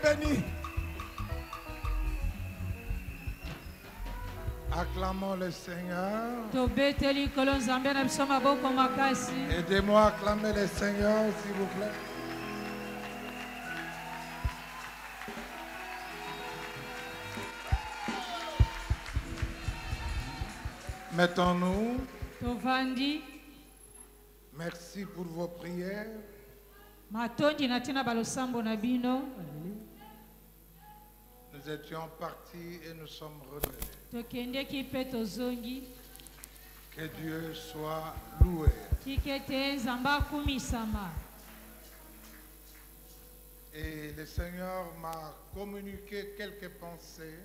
béni. Acclamons le Seigneur. Aidez-moi à acclamer le Seigneur, s'il vous plaît. Mettons-nous. Merci pour vos prières. Nous étions partis et nous sommes revenus. Que Dieu soit loué. Et le Seigneur m'a communiqué quelques pensées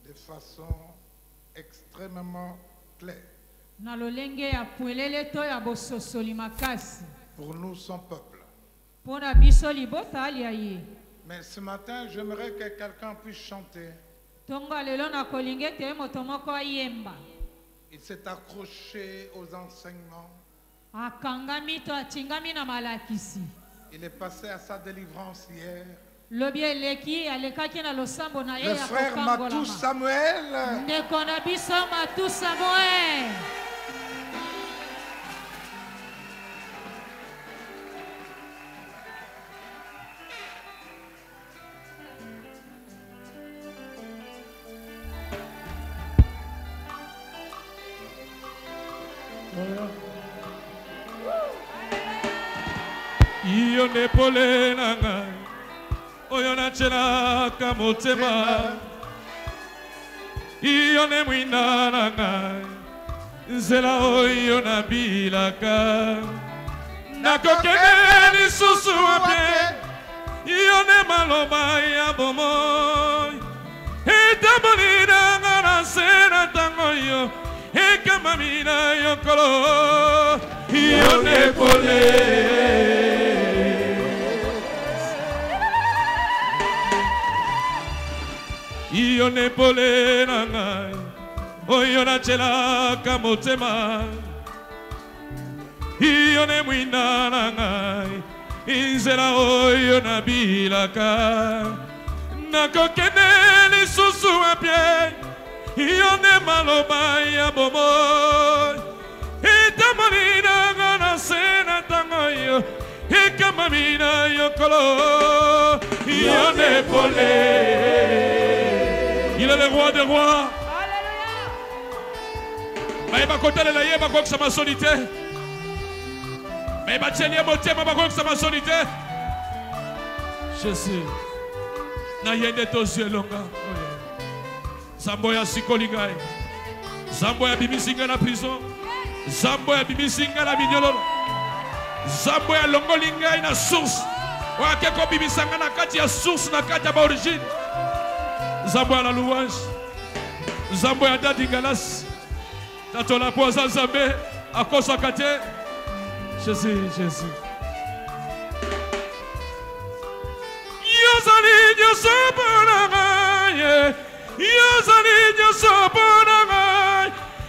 de façon extrêmement claire. Pour nous, son peuple. Mais ce matin, j'aimerais que quelqu'un puisse chanter. Il s'est accroché aux enseignements. Il est passé à sa délivrance hier. Le frère Matou Samuel. Iyo ne pole nanga oyo na chela kamotema iyo ne mwina nanga nzela oyo na bilaka nakokende lisusu wape iyo ne maloba ya bomoi etamoli nanga na sena tango yo ekamamina yokolo iyo ne pole. Iyo ne pole na ngai oyo na chela kamotema iyo ne mwina na ngai inzela oyo na bilaka nakokende lisusu apye iyo ne maloba ya bomoi etamoli nanga na sena tango yo ekamamina yokolo iyo ne pole. Il est le roi des rois. Mais ma côté la yé ma quoi que ça m'a solité. Mais ma tchélie moté ma quoi que ça m'a solité. Je sais. Na yende tosie longa. Zamboya sikolingai. Zamboya bimisinga na prison. Zamboya bimisinga na minyolo. Zamboya longolingai na source. Wa keko bimisanga na kati ya source na kati ya origine. Zambo à la louange, Zambo à Dadi Galas, Tato la poisa Zambé, à Kosakate, Jésus. Yozali Yosoponanga, Yozali Yosoponanga,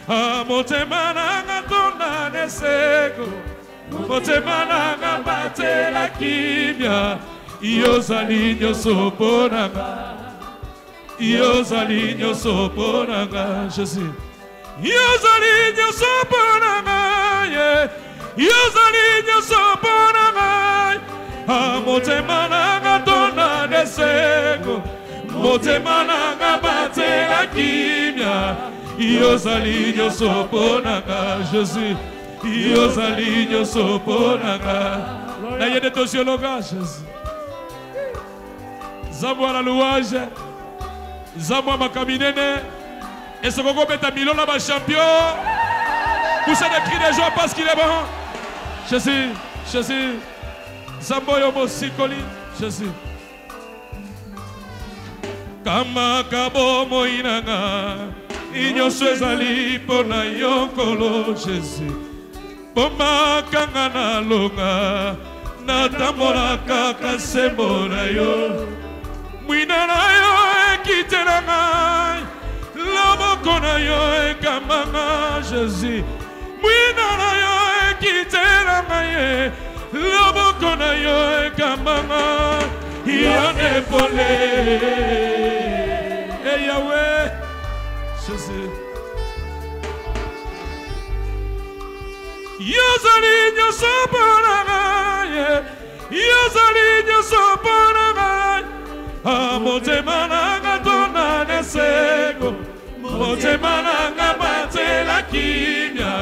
Amotemananga Tonda Nesego, Motemananga Batela Kimia, Yozali Yosoponanga. Yozali nyoso ponanga, Jésus. Yozali nyoso ponanga, Yozali nyoso ponanga. Motema nanga tona desego, motema nanga batela kimia. Yozali nyoso ponanga, Jésus. Yozali nyoso ponanga. Na yede tosiologa, Jésus. Zambo la louange. Zambo Makabinene et ce qu'on met à Milan là-bas champion. Poussez des cris de joie parce qu'il est bon. Jésus. Zambo Yomo Sikoli. Jésus. Kama kabo moinanga. Inyo swezali pona yonkolo Jésus. Poma kangana longa. Natamora kaka sembora yo. Mwina na yo ekitela ngai, loboko na yo ekamanga Jésus. Mwina na yo ekitela ngai, loboko na yo ekambanga yo nepole e Yahweh Jésus yozali nyonso mpona ngai yozali nyonso mpona ngai motema nanga tonda neseko motema nanga batela kimia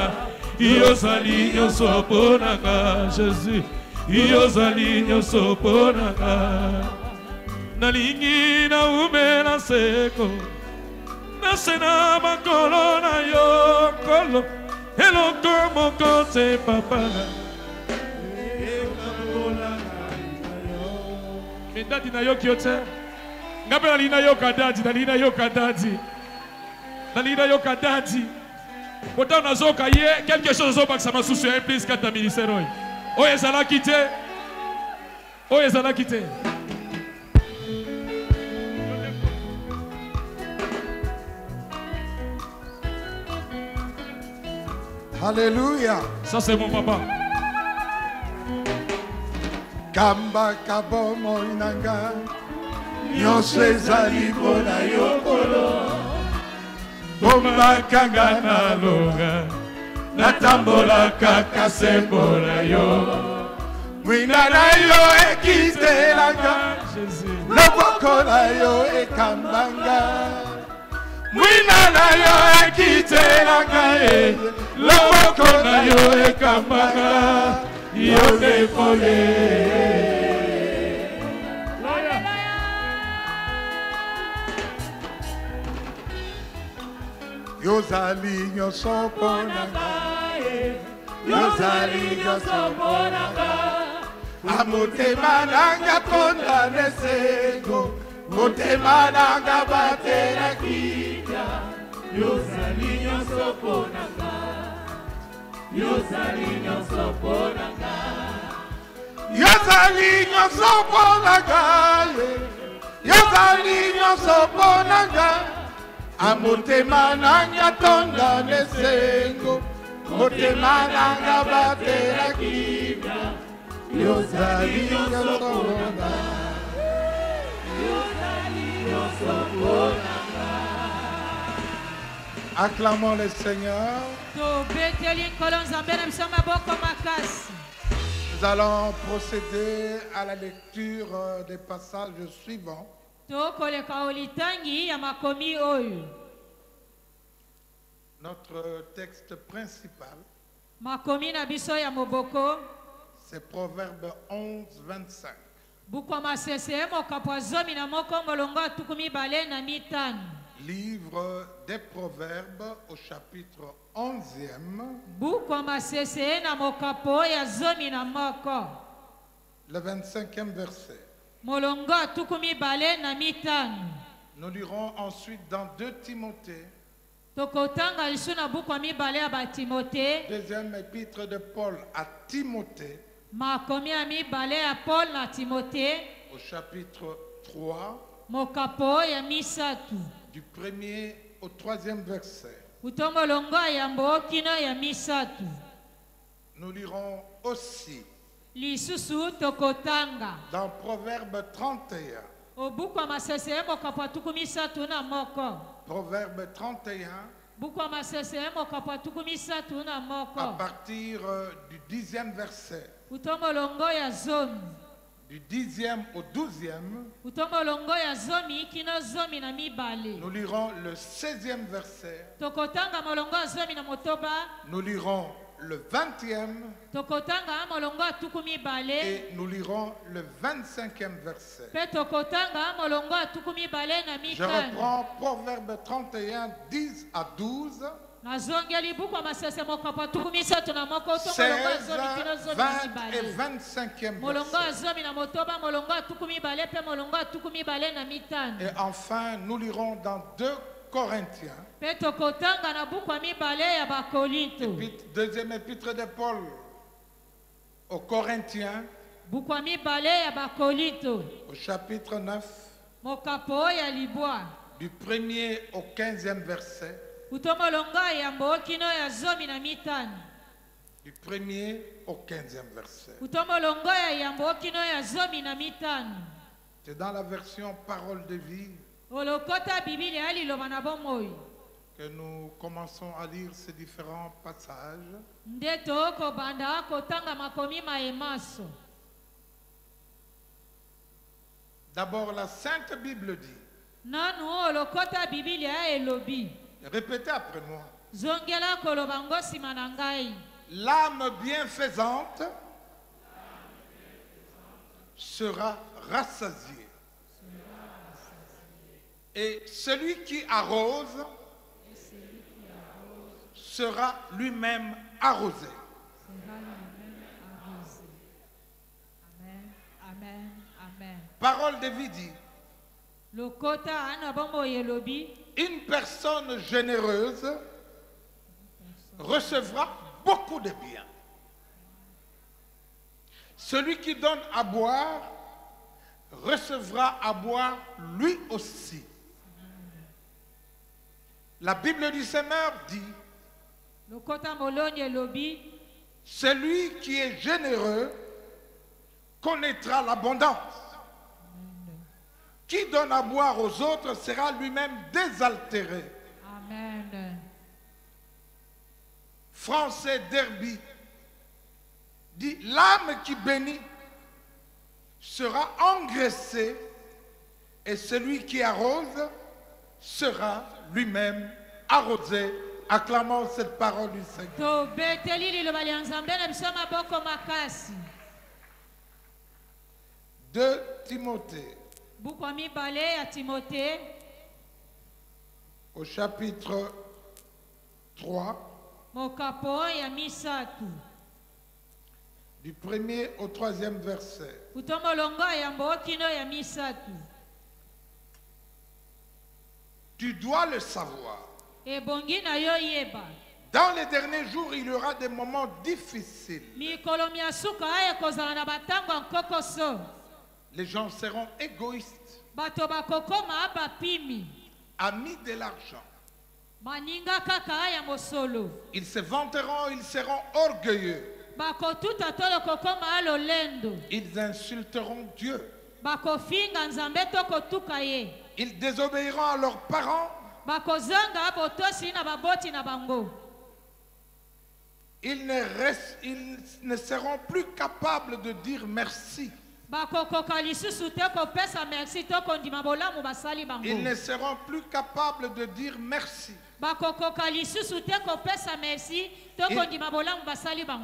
yozali nyonso mpona ngai Jésus yozali nyonso mpona ngai nalingi naumela seko nasena makolo na yo nkolo eloko moko te papa medadi na yo kiote ngabe nalina yo kadadi nalina yo kadadi nalina yo kadadi kota nazoka ye quelque chose zobakisa masusu ya please kata ministère oyo ezalaki te oyo ezalaki te. Alléluia. Ça c'est mon papa. Kamba kabomo inanga nyonso ezali mpona yo kolo bombakanga na longa natambola kaka sembo na yo mwina na yo ekitelanga loboko na yo ekambanga mwina na yo ekitelanga loboko na yo ekambanga yo nepole yozali nyonso mpona ngai yozali nyonso mpona ngai motema nanga tonda nesengo motema nanga batela kimia yozali nyonso mpona ngai yozali nyonso mpona ngai yozali nyonso mpona ngai yozali nyonso mpona ngai motema nanga tonda nesengo motema nanga batela kimia yozali nyonso mpona ngai yozali nyonso mpona ngai. Acclamons le Seigneur. Nous allons procéder à la lecture des passages suivants. Notre texte principal, c'est Proverbe 11, 25. Livre des Proverbes au chapitre 11e, le 25e verset. Nous lirons ensuite dans 2 Timothée, deuxième épître de Paul à Timothée, au chapitre 3, du 1er au 3e verset. Nous lirons aussi dans Proverbe 31. Proverbe 31, à partir du 10e verset. Du 10e au 12e, nous lirons le 16e verset. Nous lirons le 20e et nous lirons le 25e verset. Je reprends Proverbe 31, 10 à 12. 16, 20 et 25e verset. Et enfin, nous lirons dans 2 Corinthiens, deuxième épître de Paul aux Corinthiens, au chapitre 9, du 1er au 15e verset. Du 1er au 15e verset. C'est dans la version Parole de vie que nous commençons à lire ces différents passages. D'abord, la Sainte Bible dit, répétez après moi, l'âme bienfaisante sera rassasiée. Et celui qui arrose sera lui-même arrosé. Parole de vie dit, une personne généreuse recevra beaucoup de biens. Celui qui donne à boire recevra à boire lui aussi. La Bible du Seigneur dit, celui qui est généreux connaîtra l'abondance. Qui donne à boire aux autres sera lui-même désaltéré. Amen. Français Derby dit, l'âme qui bénit sera engraissée et celui qui arrose sera lui-même arrosé. Acclamons cette parole du Seigneur. 2 Timothée. Au chapitre 3. Du 1er au 3e verset. Tu dois le savoir. Dans les derniers jours, il y aura des moments difficiles. Les gens seront égoïstes, amis de l'argent. Ils se vanteront, ils seront orgueilleux. Ils insulteront Dieu. Ils désobéiront à leurs parents. Ils ne seront plus capables de dire merci. Ils ne seront plus capables de dire merci.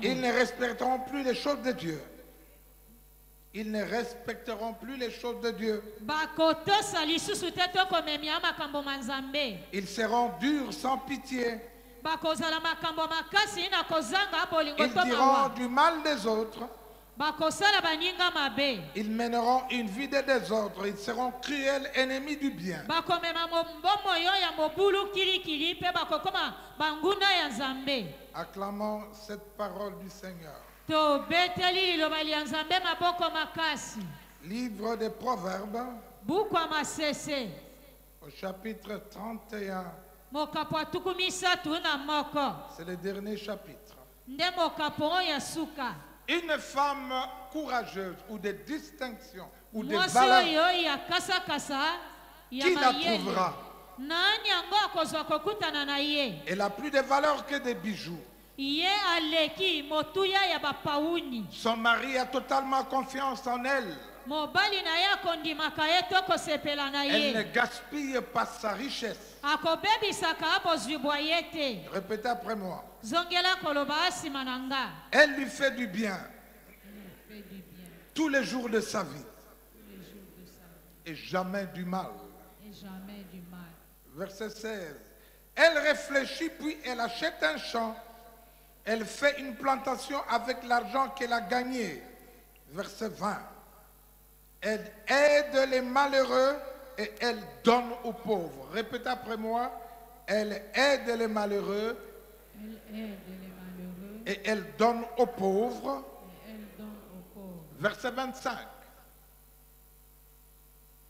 Ils ne respecteront plus les choses de Dieu. Ils ne respecteront plus les choses de Dieu. Ils seront durs sans pitié. Ils diront du mal des autres. Ils mèneront une vie de désordre. Ils seront cruels ennemis du bien. Acclamons cette parole du Seigneur. Livre des Proverbes, au chapitre 31. C'est le dernier chapitre. Une femme courageuse ou de distinction ou de valeur, qui la trouvera? Elle a plus de valeur que des bijoux. Son mari a totalement confiance en elle. Elle ne gaspille pas sa richesse. Répétez après moi. Elle lui fait du bien tous les jours de sa vie et jamais du mal. Verset 16. Elle réfléchit puis elle achète un champ. Elle fait une plantation avec l'argent qu'elle a gagné. Verset 20. Elle aide les malheureux et elle donne aux pauvres. Répétez après moi. Elle aide les malheureux et elle donne aux pauvres. Verset 25.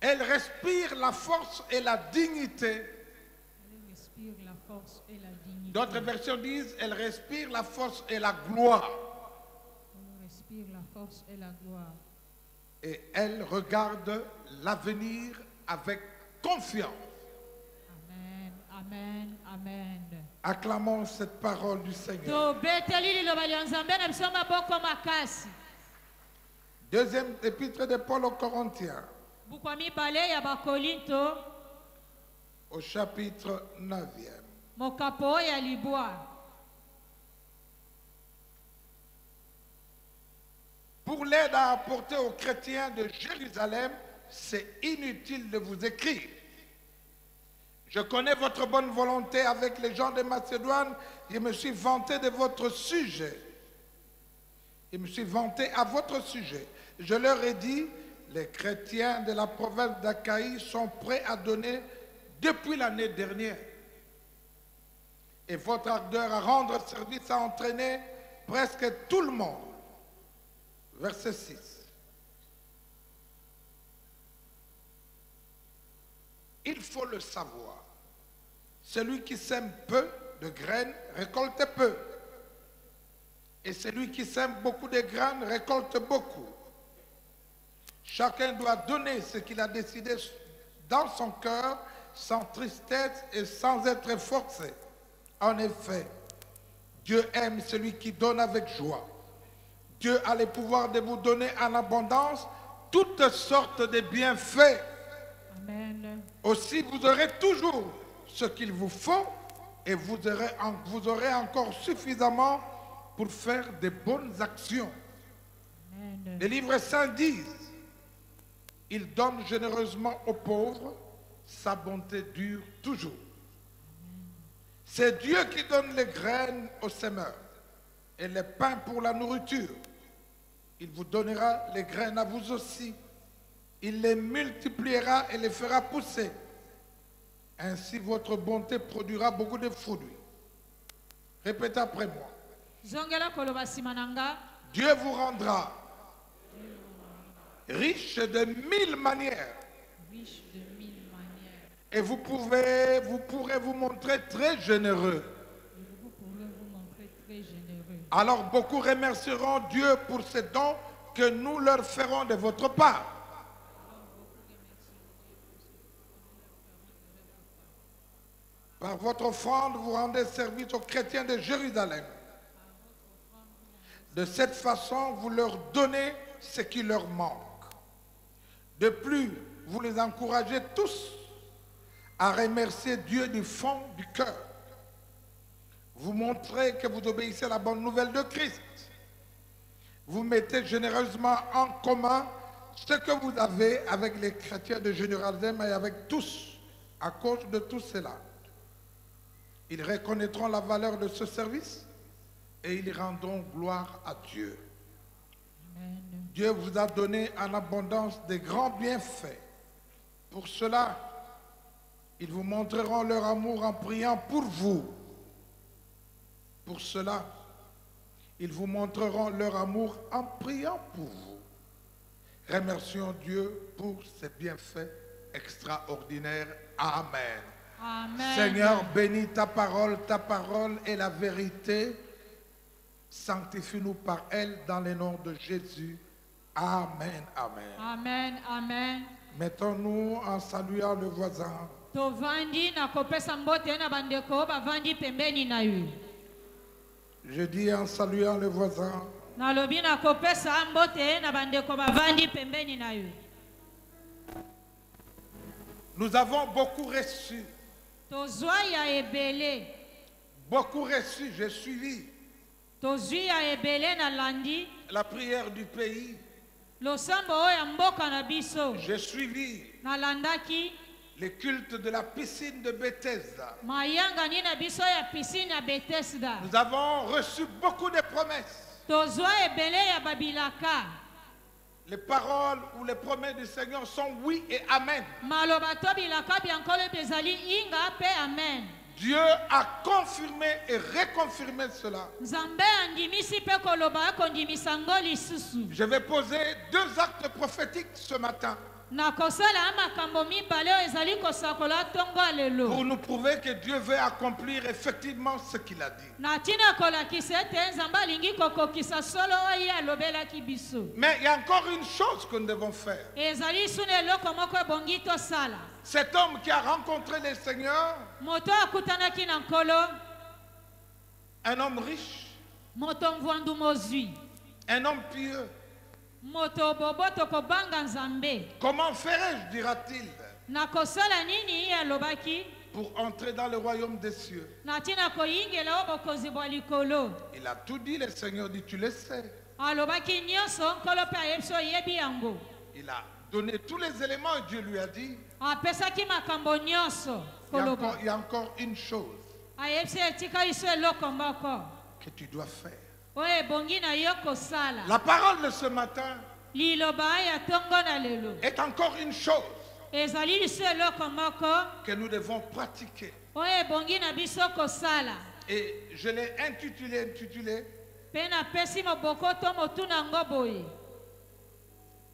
Elle respire la force et la dignité force et la dignité. D'autres versions disent, elle respire la force et la gloire. Elle respire la force et la gloire. Et elle regarde l'avenir avec confiance. Amen, amen, amen. Acclamons cette parole du Seigneur. Tobeteli liloba lya Nzambe na biso maboko makasi. Deuxième épître de Paul aux Corinthiens, Bukwa mibale ya bakolinto au chapitre 9e. mokapo ya libwa. Pour l'aide à apporter aux chrétiens de Jérusalem, c'est inutile de vous écrire. Je connais votre bonne volonté avec les gens de Macédoine. Je me suis vanté de votre sujet. Je me suis vanté à votre sujet. Je leur ai dit, les chrétiens de la province d'Achaïe sont prêts à donner depuis l'année dernière. Et votre ardeur à rendre service a entraîné presque tout le monde. Verset 6. Il faut le savoir. Celui qui sème peu de graines récolte peu. Et celui qui sème beaucoup de graines récolte beaucoup. Chacun doit donner ce qu'il a décidé dans son cœur, sans tristesse et sans être forcé. En effet, Dieu aime celui qui donne avec joie. Dieu a le pouvoir de vous donner en abondance toutes sortes de bienfaits. Amen. Aussi, vous aurez toujours ce qu'il vous faut et vous aurez encore suffisamment pour faire de bonnes actions. Amen. Les livres saints disent, il donne généreusement aux pauvres, sa bonté dure toujours. C'est Dieu qui donne les graines aux semeurs et les pains pour la nourriture. Il vous donnera les graines à vous aussi. Il les multipliera et les fera pousser. Ainsi, votre bonté produira beaucoup de fruits. Répétez après moi. Zongela koloba simananga. Dieu vous rendra riche de 1000 manières. Riche de 1000 manières. Et vous pourrez vous montrer très généreux. Et vous pourrez vous montrer très généreux. Alors beaucoup remercieront Dieu pour ces dons que nous leur ferons de votre part. Par votre offrande, vous rendez service aux chrétiens de Jérusalem. De cette façon, vous leur donnez ce qui leur manque. De plus, vous les encouragez tous à remercier Dieu du fond du cœur. Vous montrez que vous obéissez à la bonne nouvelle de Christ. Vous mettez généreusement en commun ce que vous avez avec les chrétiens de Jérusalem et avec tous, à cause de tout cela. Ils reconnaîtront la valeur de ce service et ils rendront gloire à Dieu. Amen. Dieu vous a donné en abondance de grands bienfaits. Pour cela, ils vous montreront leur amour en priant pour vous. Pour cela, ils vous montreront leur amour en priant pour vous. Remercions Dieu pour ses bienfaits extraordinaires. Amen. Amen. Seigneur, bénis ta parole est la vérité. Sanctifie-nous par elle dans le nom de Jésus. Amen, amen. Amen, amen. Mettons-nous en saluant le voisin. Tovandi na kopesa mbote na bandeko bavandi pembeni na yo. Je dis en saluant le voisin. Nalobi na kopesa mbote na bandeko bavandi pembeni na yo. Nous avons beaucoup reçu. Tozwa ya ebele. Beaucoup reçu, j'ai suivi Tozwi ya ebele na landi. la prière du pays. Losambo oyo ya mboka na biso. J'ai suivi Nalandaki. le culte de la piscine de Bethesda. Mayanga ni na biso ya piscine ya Bethesda. Nous avons reçu beaucoup de promesses. Tozwa ebele ya babilaka. Les paroles ou les promesses du Seigneur sont oui et amen. Maloba to bilaka biankolo bezali inga pe amen. Dieu a confirmé et reconfirmé cela. Nzambe andimisi pe koloba kondimisa ngo lisusu. Je vais poser 2 actes prophétiques ce matin. Pour nous prouver que Dieu veut accomplir effectivement ce qu'il a dit. Mais il y a encore une chose que nous devons faire. Cet homme qui a rencontré le Seigneur, un homme riche, un homme pieux, comment ferais-je, dira-t-il, pour entrer dans le royaume des cieux? Il a tout dit, le Seigneur dit, tu le sais. Il a donné tous les éléments et Dieu lui a dit, il y a encore une chose que tu dois faire. La parole de ce matin est encore une chose que nous devons pratiquer. Et je l'ai intitulé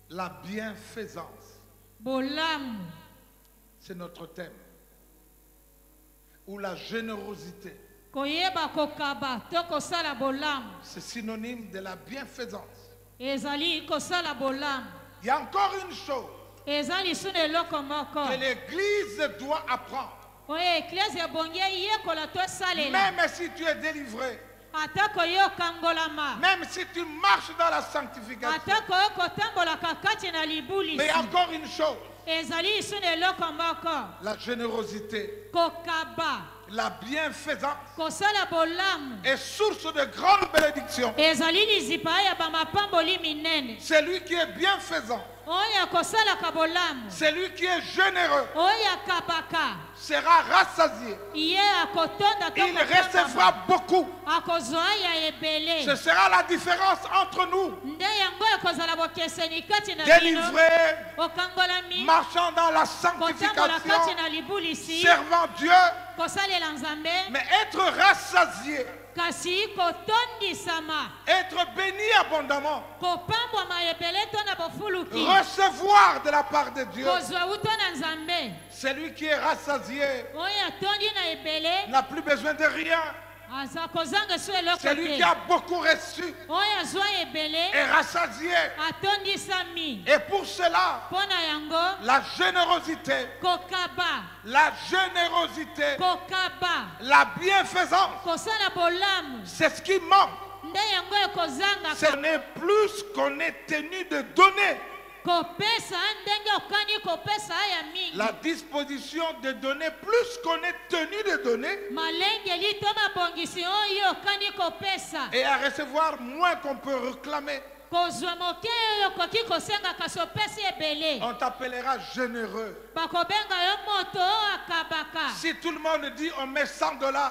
la bienfaisance. C'est notre thème. Ou la générosité. C'est synonyme de la bienfaisance. Il y a encore une chose que l'Église doit apprendre. Même si tu es délivré, même si tu marches dans la sanctification, mais il y a encore une chose, la générosité, la bienfaisance est source de grandes bénédictions. Celui qui est bienfaisant, celui qui est généreux sera rassasié. Il recevra beaucoup. Ce sera la différence entre nous, délivrés, marchant dans la sanctification, servant Dieu, mais être rassasié, être béni abondamment, recevoir de la part de Dieu. Celui qui est rassasié n'a plus besoin de rien. Celui qui a beaucoup reçu est rassasié. Et pour cela, la générosité, la bienfaisance, c'est ce qui manque. Ce n'est plus qu'on est tenu de donner. La disposition de donner plus qu'on est tenu de donner et à recevoir moins qu'on peut réclamer. On t'appellera généreux. Si tout le monde dit on met $100,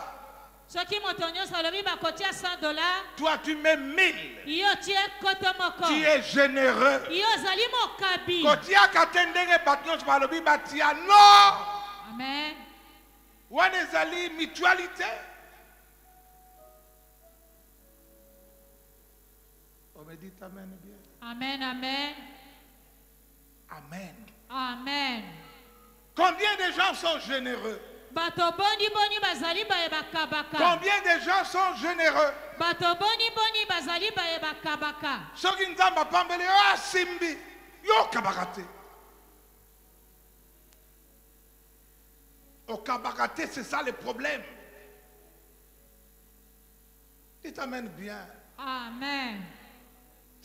toi tu mets 1000. Tu es généreux. Amen. Mutualité. On me dit amen bien. Amen, amen. Amen. Amen. Combien de gens sont généreux? Combien de gens sont généreux? Ceux qui nous ont pambelé, ah simbi, yo kabakate. Au kabakate, c'est ça le problème. Dites amen bien. Amen.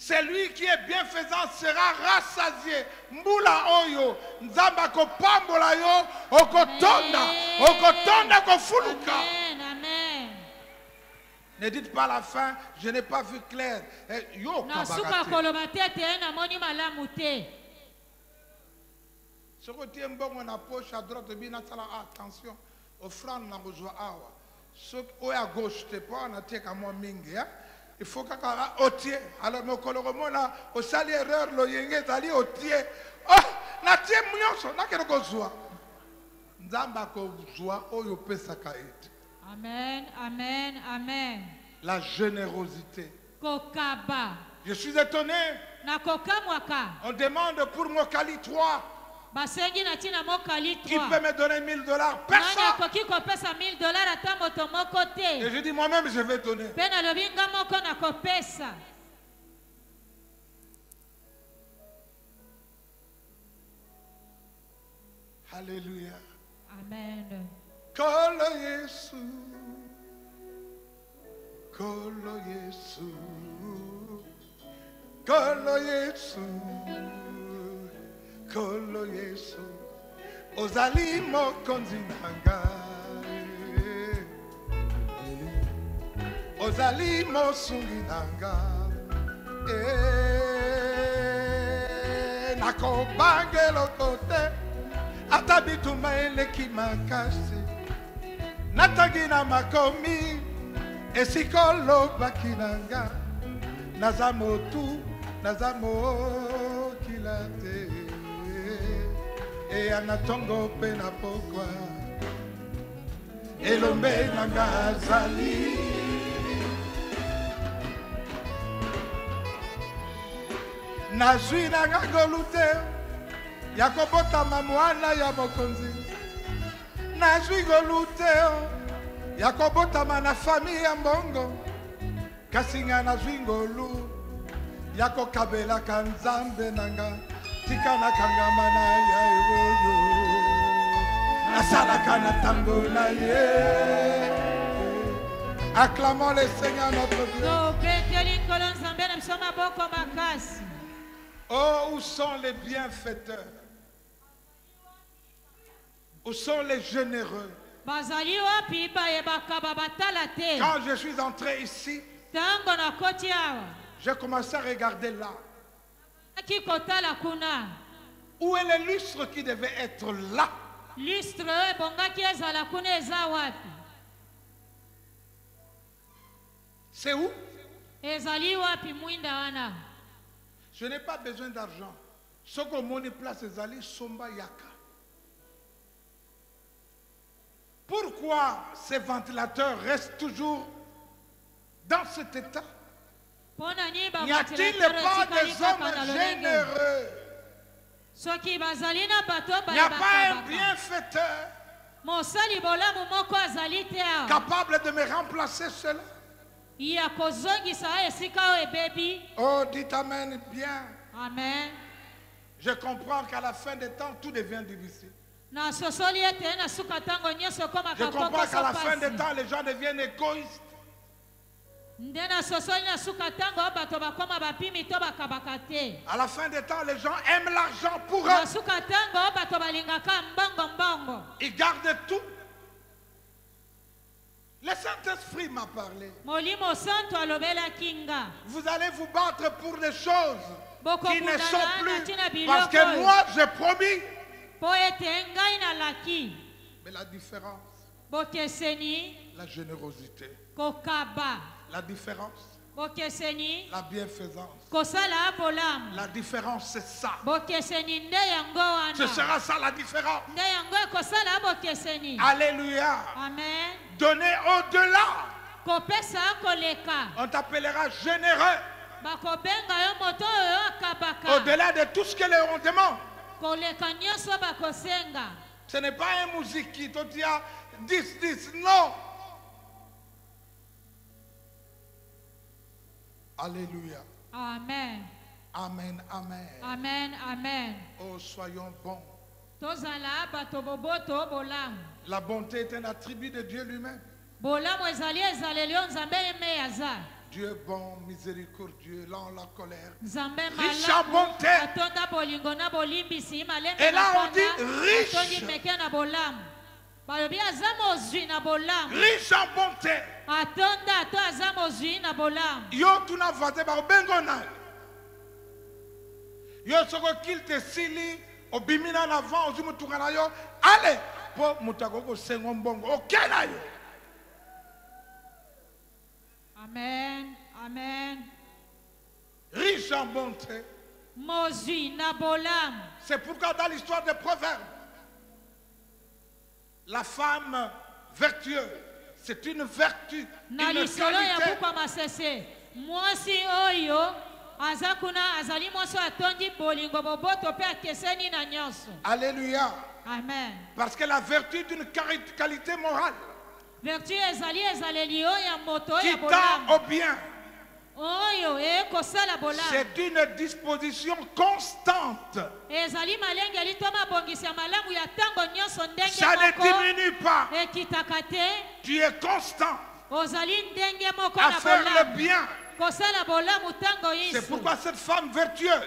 Celui qui est bienfaisant sera rassasié. Mbula oyo, nzamba ko pambola yo, okotonda ko fuluka. Amen, amen. Ne dites pas à la fin, je n'ai pas vu clair. Yo kabakate. Ce que tu es bon dans la poche à droite, attention, offrande na besoin awa. Ce qui est à gauche, tu pas, on a tek à moi mingi, hein. Il faut que otier. Alors nos coloromons là, au sali erreur lo yenge tali otier. Oh, na tie mnyonso na kero kozwa. Nzamba kozwa oyo pesa kaiti. Amen, amen, amen. La générosité. Kokaba. Je suis étonné On demande pour Mokali 3. basengi na tina mokali 3. Qui peut me donner $1000? Personne. Nani akoki kopesa $1000 ata moto moko te. Et je dis moi-même je vais donner. Pe nalobi nga moko nakopesa. Alléluia. Amen. Kolo Yesu. Kolo Yesu. Kolo Yesu. Kolo Yesu. Ozali mokonzi nanga. Ozali mosungi nanga. Nakobangelo kote. Atabituma eleki makasi. Natagina makomi. Esikolo bakinanga. Nazamotu. Nazamo kilate. E anatongo pena pokwa. Elombe nanga zali. Nazwi nanga golute. Yakobota mamwana ya mokonzi. Nazwi golute. Yakobota mana famille ya mbongo. Kasinga nazwi ngolu. Yako kabela kanzambe nanga. Tika na kangamana ya ewoyo. Asala kana tango na ye. Acclamons le Seigneur notre Dieu. Oh, où sont les bienfaiteurs? Où sont les généreux? Quand je suis entré ici, j'ai commencé à regarder là. Où est le lustre qui devait être là? C'est où? Je n'ai pas besoin d'argent. Ce que mon place Ezali Somba Yaka. Pourquoi ces ventilateurs restent toujours dans cet état? N'y a-t-il pas des hommes généreux? Il n'y a pas un bienfaiteur capable de me remplacer cela? Oh, dites Amen bien. Amen. Je comprends qu'à la fin des temps, tout devient difficile. Je comprends qu'à la fin des temps, les gens deviennent égoïstes. À la fin des temps, les gens aiment l'argent pour eux. Ils gardent tout. Le Saint-Esprit m'a parlé. Vous allez vous battre pour des choses qui ne sont plus. Parce que moi, j'ai promis. Mais la différence, la générosité, la différence, la bienfaisance, la différence, c'est ça. Ce sera ça la différence. Alléluia. Amen. Donner au-delà. On t'appellera généreux. Au-delà de tout ce que l'on demande. Ce n'est pas une musique qui te dit 10, non. Alléluia. Amen. Amen, amen. Amen, amen. Oh, soyons bons. La bonté est un attribut de Dieu lui-même. Dieu bon, miséricordieux, lent la colère, riche en bonté. Et là on dit riche. Riche en bonté. Yo tu n'as voté par Bengona. Yo soko qu'il te sili obimina na avant ozumu tungana yo. Allez pour mutagoko sengo mbongo. OK na yo. Amen. Amen. Riche en bonté. C'est pourquoi dans l'histoire des Proverbes, la femme vertueuse, c'est une vertu, une qualité. Alléluia. Amen. Parce que la vertu d'une qualité morale Vertu qui tend au bien, c'est une disposition constante. Ça ne diminue pas. Tu es constant à faire le bien. C'est pourquoi cette femme vertueuse,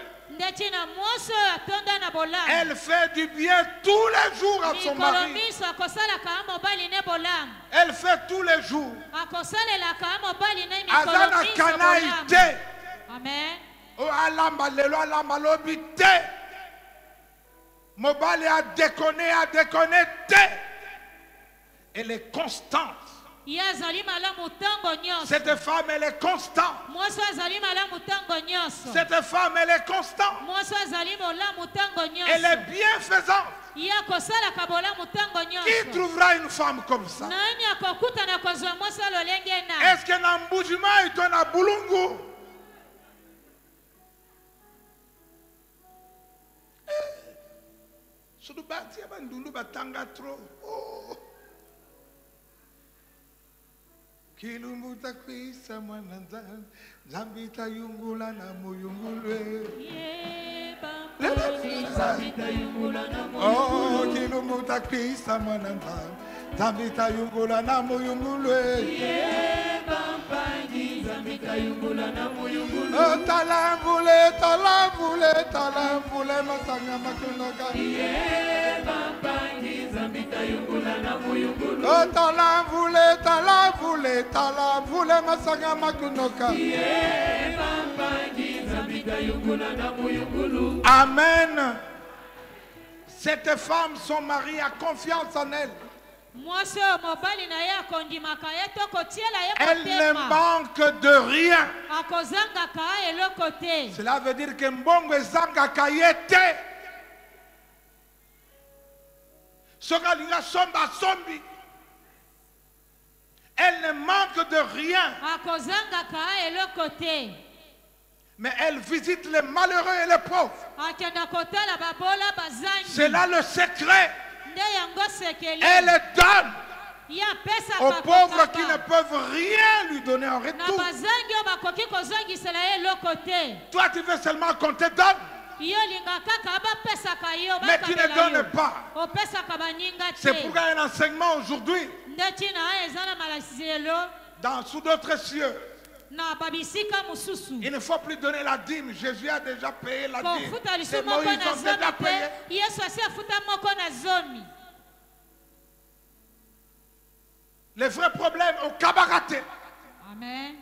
elle fait du bien tous les jours à son mari. Elle fait tous les jours. Azana kanaïté. Amen. O alamba lelo alamba lobi te. Mobali a déconné te. Elle est constante. Cette femme, elle est constante. Cette femme, elle est constante. Elle est bienfaisante. Qui trouvera une femme comme ça? Est-ce que Namboujima est un aboulungu? Soudoubatia bandulu batanga trop. Kilumuta kwisa mwananza Zambita yungula na muyungulwe. Oh, kilumuta kwisa mwananza Zambita yungula na muyungulwe. Oh, talamvule, talamvule, talamvule masanga makunoka. Oh, talamvule, talamvule, talamvule masanga makunoka. Amen. Cette femme, son mari a confiance en elle. Elle ne manque de rien. Cela veut dire que mbongo ezanga kayete. Sokalinga somba sombi. Elle ne manque de rien. Mais elle visite les malheureux et les pauvres. C'est là le secret. Elle donne aux pauvres qui ne peuvent rien lui donner en retour. Toi, tu veux seulement qu'on te donne, mais tu ne donnes pas. C'est pourquoi il y a un enseignement aujourd'hui sous d'autres cieux. Il ne faut plus donner la dîme. Jésus a déjà payé la dîme. C'est Moïse qui a déjà payé. Les vrais problèmes au Kabaraté. Amen.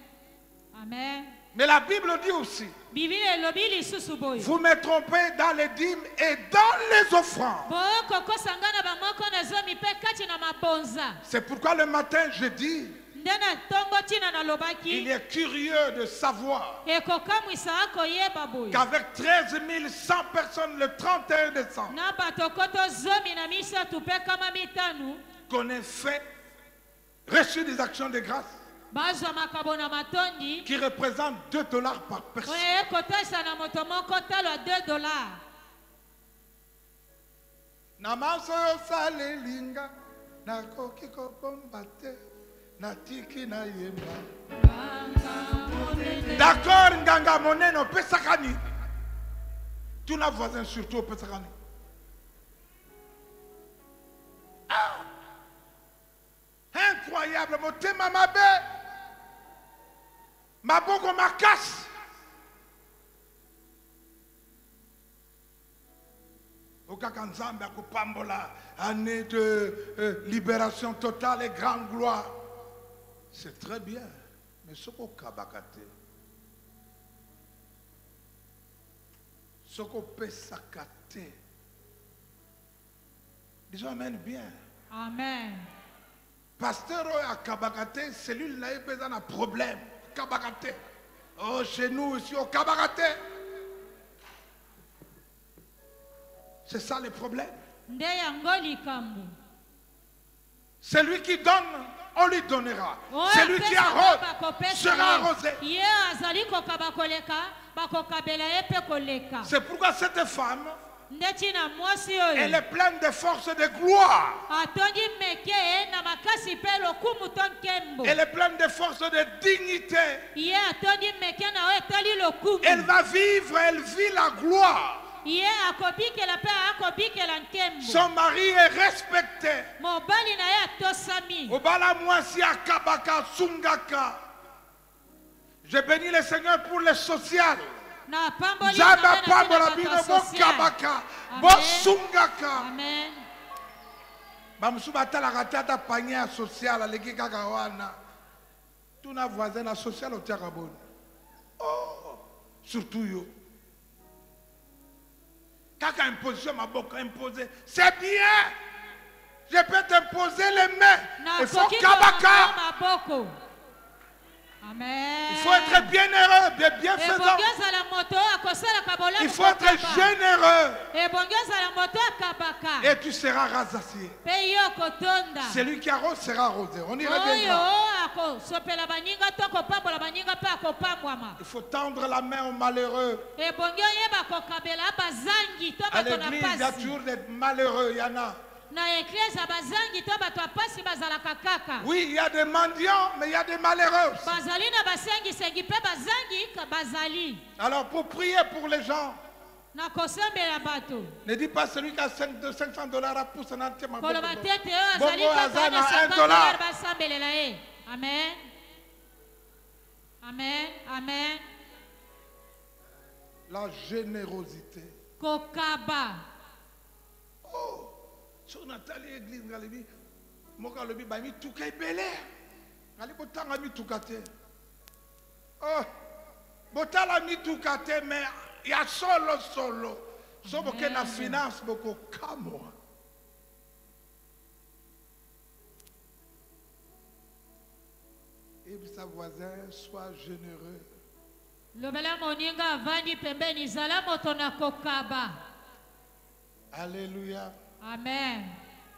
Amen. Mais la Bible dit aussi, vous me trompez dans les dîmes et dans les offrandes. C'est pourquoi le matin je dis, il est curieux de savoir qu'avec 13 100 personnes le 31 décembre, qu'on ait fait, reçu des actions de grâce qui représentent $2 par personne. D'accord, nganga moneno pesakani. Tu n'as voisin surtout pesakani. Incroyable, motema mabe. Maboko makas. Okakanzambe akupambola, année de libération totale et grande gloire. C'est très bien, mais ce qu'on kabakate, ce qu'on peut s'accater. Disons amen bien. Amen. Pasteur à Kabakate, cellule n'a pas besoin d'un problème. Kabakate. Oh, chez nous ici au Kabakate. C'est ça le problème. Celui qui donne on lui donnera. Oyo Celui qui apesa arrose bakopesa sera ye. arrosé. Ye azali kokaba koleka bakokabela ye mpe koleka. C'est pourquoi cette femme, Ndeti na mwasi oyo elle est pleine de force et de gloire. atondi meke na makasi mpe lokumu to nkembo. Elle est pleine de force et de dignité. Ye atondi meke na oyo etali lokumu. Elle va vivre, elle vit la gloire. Ye akobikela mpe akobikela nkembo. Son mari est respecté. Mobali na ye atosami. Obala mwasi akabaka sungaka. Je bénis le Seigneur pour le social. Na pamboli Zaba na pambola bino bino social. bokabaka, Amen. bosungaka. Amen. Bamusu batalaka te ata panier social aleki kaka wana. Tuna voisin na social otiaka boni. Oh, surtout yo. Kaka imposition maboko imposer. C'est bien. Je peux t'imposer les mains. Na Il faut koki kabaka. maboko. Amen. Il faut être bien heureux, bienfaisant. Ebongeza la moto akosala kabolo. Il faut être généreux. Ebongeza la moto akabaka. Et tu seras rassasié. Pe yo kotonda. Celui qui arrose sera arrosé. On y Oyo reviendra. akosopela baninga to kopambola baninga pe akopambwama. Il faut tendre la main aux malheureux. Ebongi oyeba kokabela bazangi to À bato na l'église, il y a pasi. toujours des malheureux. Il y en a. Na eklesa bazangi to bato apasi bazalaka kaka. Oui, il y a des mendiants, mais il y a des malheureux aussi. Bazali na basengi sengi pe bazangi ka bazali. Alors, pour prier pour les gens, Na kosambela bato. ne dis pas celui qui a 500 dollars à pousser en entier. Koloba tete oyo azali Bongo kaka aza na na $50 $1. basambelela ye. Amen. Amen. Amen. La générosité. Kokaba. Oh, si on a allé à l'église, moi quand le bible a mis tout qui est belé. Allez, botan a mis tout caté. Oh, botan a mis tout caté, mais il y a solo. Sauf que la finance, beaucoup camo. Et puis sa voisin, sois généreux. Lobela moninga avandi pembeni zala moto na kokaba. Alléluia. Amen.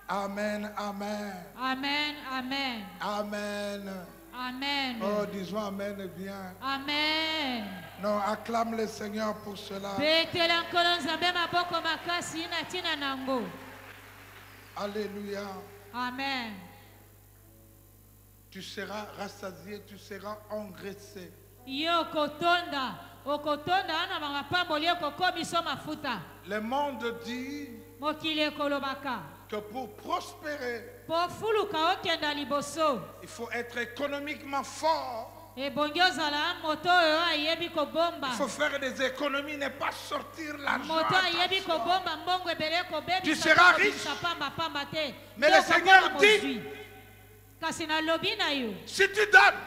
Amen, amen. Amen. Amen. Amen. Amen. Oh, disons amen bien. Amen. Non, acclame le Seigneur pour cela. Betela nkolo nzambe maboko makasi na tina nango. Alléluia. Amen. Tu seras rassasié, tu seras engraissé. Yo kotonda. Okotonda ana mangapamboli okokomiso mafuta. Le monde dit Mokili ekolobaka. que pour prospérer, Po fuluka okenda liboso. il faut être économiquement fort. Ebongi ozala moto oyo ayebi kobomba. Il faut faire des économies, ne pas sortir l'argent. Moto à ayebi ta sorte. kobomba mbongo ebele kobebisa. Tu seras to riche. kobimisa pamba te. Mais To le Seigneur kokoma dit, mozwi. Kasi nalobi na yo. Si tu donnes,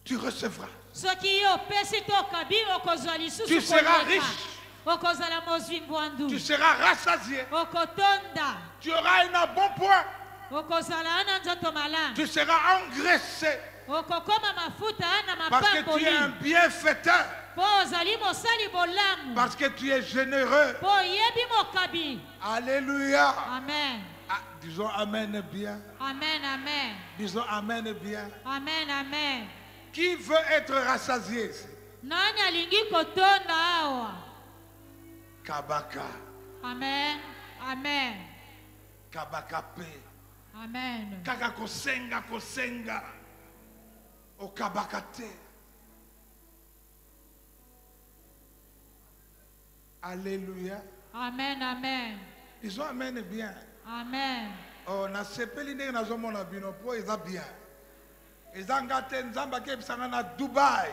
tu recevras. Soki yo opesi to okabi okozwa lisusu Tu seras koleka. riche. Okozala mozwi mbwandu. Tu seras rassasié. Okotonda. Tu auras un bon point. Okozala ana nzoto malamu. Tu seras engraissé. Okokoma mafuta ana Parce que tu es un mapamboli. bienfaiteur. Po ozali mosali bolamu. Parce que tu es généreux. Po oyebi mokabi. Alléluia. Amen. Ah, disons amen bien. Amen. Amen. Disons amen bien. Amen. Amen. Qui veut être rassasié ici? Nani alingi kotonda awa? Kabaka. Amen. Amen. Kabaka pe. Amen. Kaka kosenga. O kabaka te. Alléluia. Amen. Amen. Disons amen bien. Amen. Oh, na sepeli ndenge nazomona bino po eza bien. Eza nga te nzambe akebisanga na Dubaï.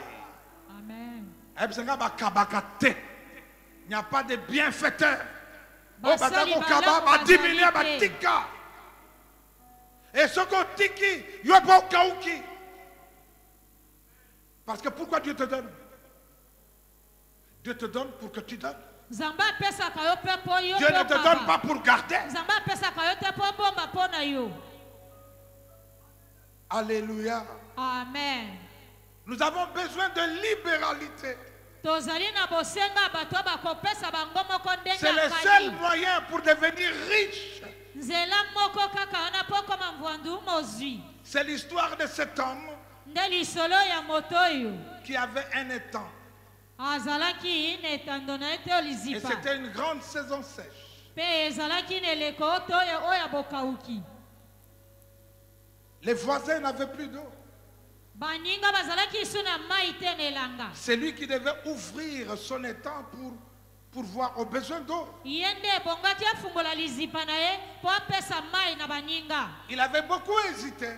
Amen. Ayebisanga bakabaka te. Il n'y a pas de bienfaiteur. Oh, Basali batako kaba malamu badimilia bazali te. batika. Et ce qu'on tiki, il n'y a pas kauki. Parce que pourquoi Dieu te donne? Dieu te donne pour que tu donnes. Nzambe apesaka yo mpe mpo yo Dieu ne te mpe donne okaba. pas pour garder. Nzambe apesaka yo te mpo bomba mpo na yo. Alléluia. Amen. Nous avons besoin de libéralité. Tozali na bosenga bato bakopesa bango moko ndenge C'est le akali. seul moyen pour devenir riche. nzela moko kaka wana po koma mvwandu mozwi. C'est l'histoire de cet homme Nde lisolo ya moto oyo qui avait un étang. azalaki na etando na ye te Et lizipa. c'était une grande saison sèche. Mpe ezalaki na eleko oto oyo ya bokauki. Les voisins n'avaient plus d'eau. Baninga bazalaki isu na mai te na elanga. C'est lui qui devait ouvrir son étang pour voir aux besoins d'eau. Ye nde ebongaki afungola lizipa na ye po apesa mai na baninga. Il avait beaucoup hésité,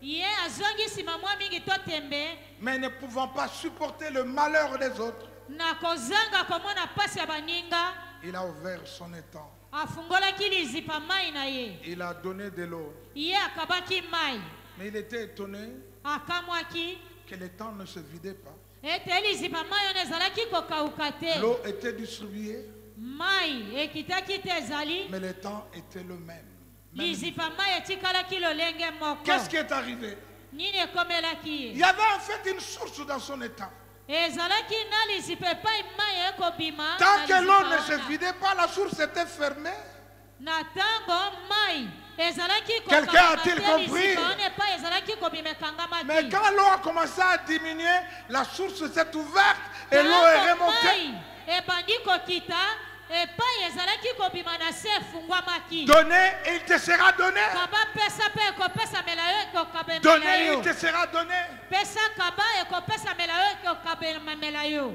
Ye azongi nsima mwa mingi to tembe mais ne pouvant pas supporter le malheur des autres, na kozanga komona pasi ya baninga, il a ouvert son étang. afungolaki lizipa mai na ye. Il a donné de l'eau. Ye akabaki mai, Mais il était étonné akamwaki que l'étang ne se vidait pas. ete lizipa mai wana ezalaki kokauka te. L'eau était distribuée, Mai ekitaki te ezali, mais l'étang était le même. lizipa mai etikalaki lolenge moko. Qu'est-ce qui est arrivé? Nini ekomelaki Il ye? y avait en fait une source dans son étang. Ezalaki na lizipa epai mai ekobima. Tant na que l'eau lizipa ne se wana. vidait pas, la source était fermée. Na tango mai ezalaki Quelqu'un a-t-il compris? lizipa wana epai ezalaki kobima ekangamaki. Mais quand l'eau a commencé à diminuer, la source s'est ouverte et l'eau est remontée. Mai ebandi kokita epai ezalaki kobima na se efungwamaki. Donné, et il te sera donné. Kaba pesa pe ekopesamela yo ekokabemela Donné, yo. il te sera donné. Pesa kaba ekopesamela yo ekokabemela yo.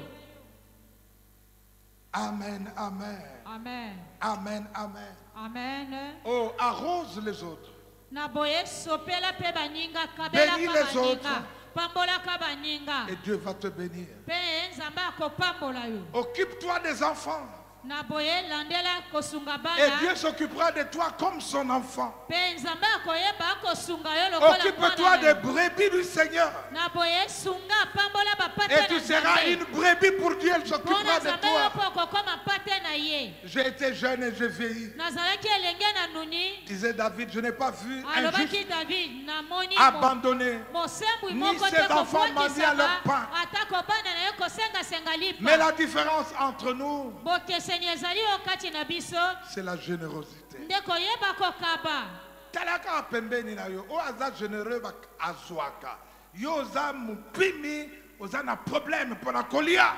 Amen, amen. Amen. Amen, amen. Amen. Oh, arrose les autres. Na boye sopela pe baninga kabela Bénis ka les autres. baninga. Pambola ka baninga. Et Dieu va te bénir. Pe nzambe akopambola yo. Occupe-toi des enfants. Na boye landela kosunga Et bana. Dieu s'occupera de toi comme son enfant. Pe nzambe akoyeba akosunga yo lokola Occupe-toi mwana na des yo. brebis du Seigneur. Na boye sunga pambola bapate Et na tu seras nzambe. une brebis pour Dieu. Elle Pona s'occupera de nzambe yo toi. po kokoma pate na ye. J'ai été jeune et j'ai vieilli. Nazalaki elenge na nuni. Disait David, je n'ai pas vu un Alobaki juste David na moni abandonné. mosembwi Ni moko ses te enfants mendiant leur kobwakisaka pain. atako bana na ye kosengasenga lipa. Mais la différence entre nous, bokeseni ezali yo kati na biso c'est la générosité. nde koyeba kokaba. Talaka pembeni na yo, o aza généreux bak azwaka. Yo oza mupimi, oza na problème pour la kolia.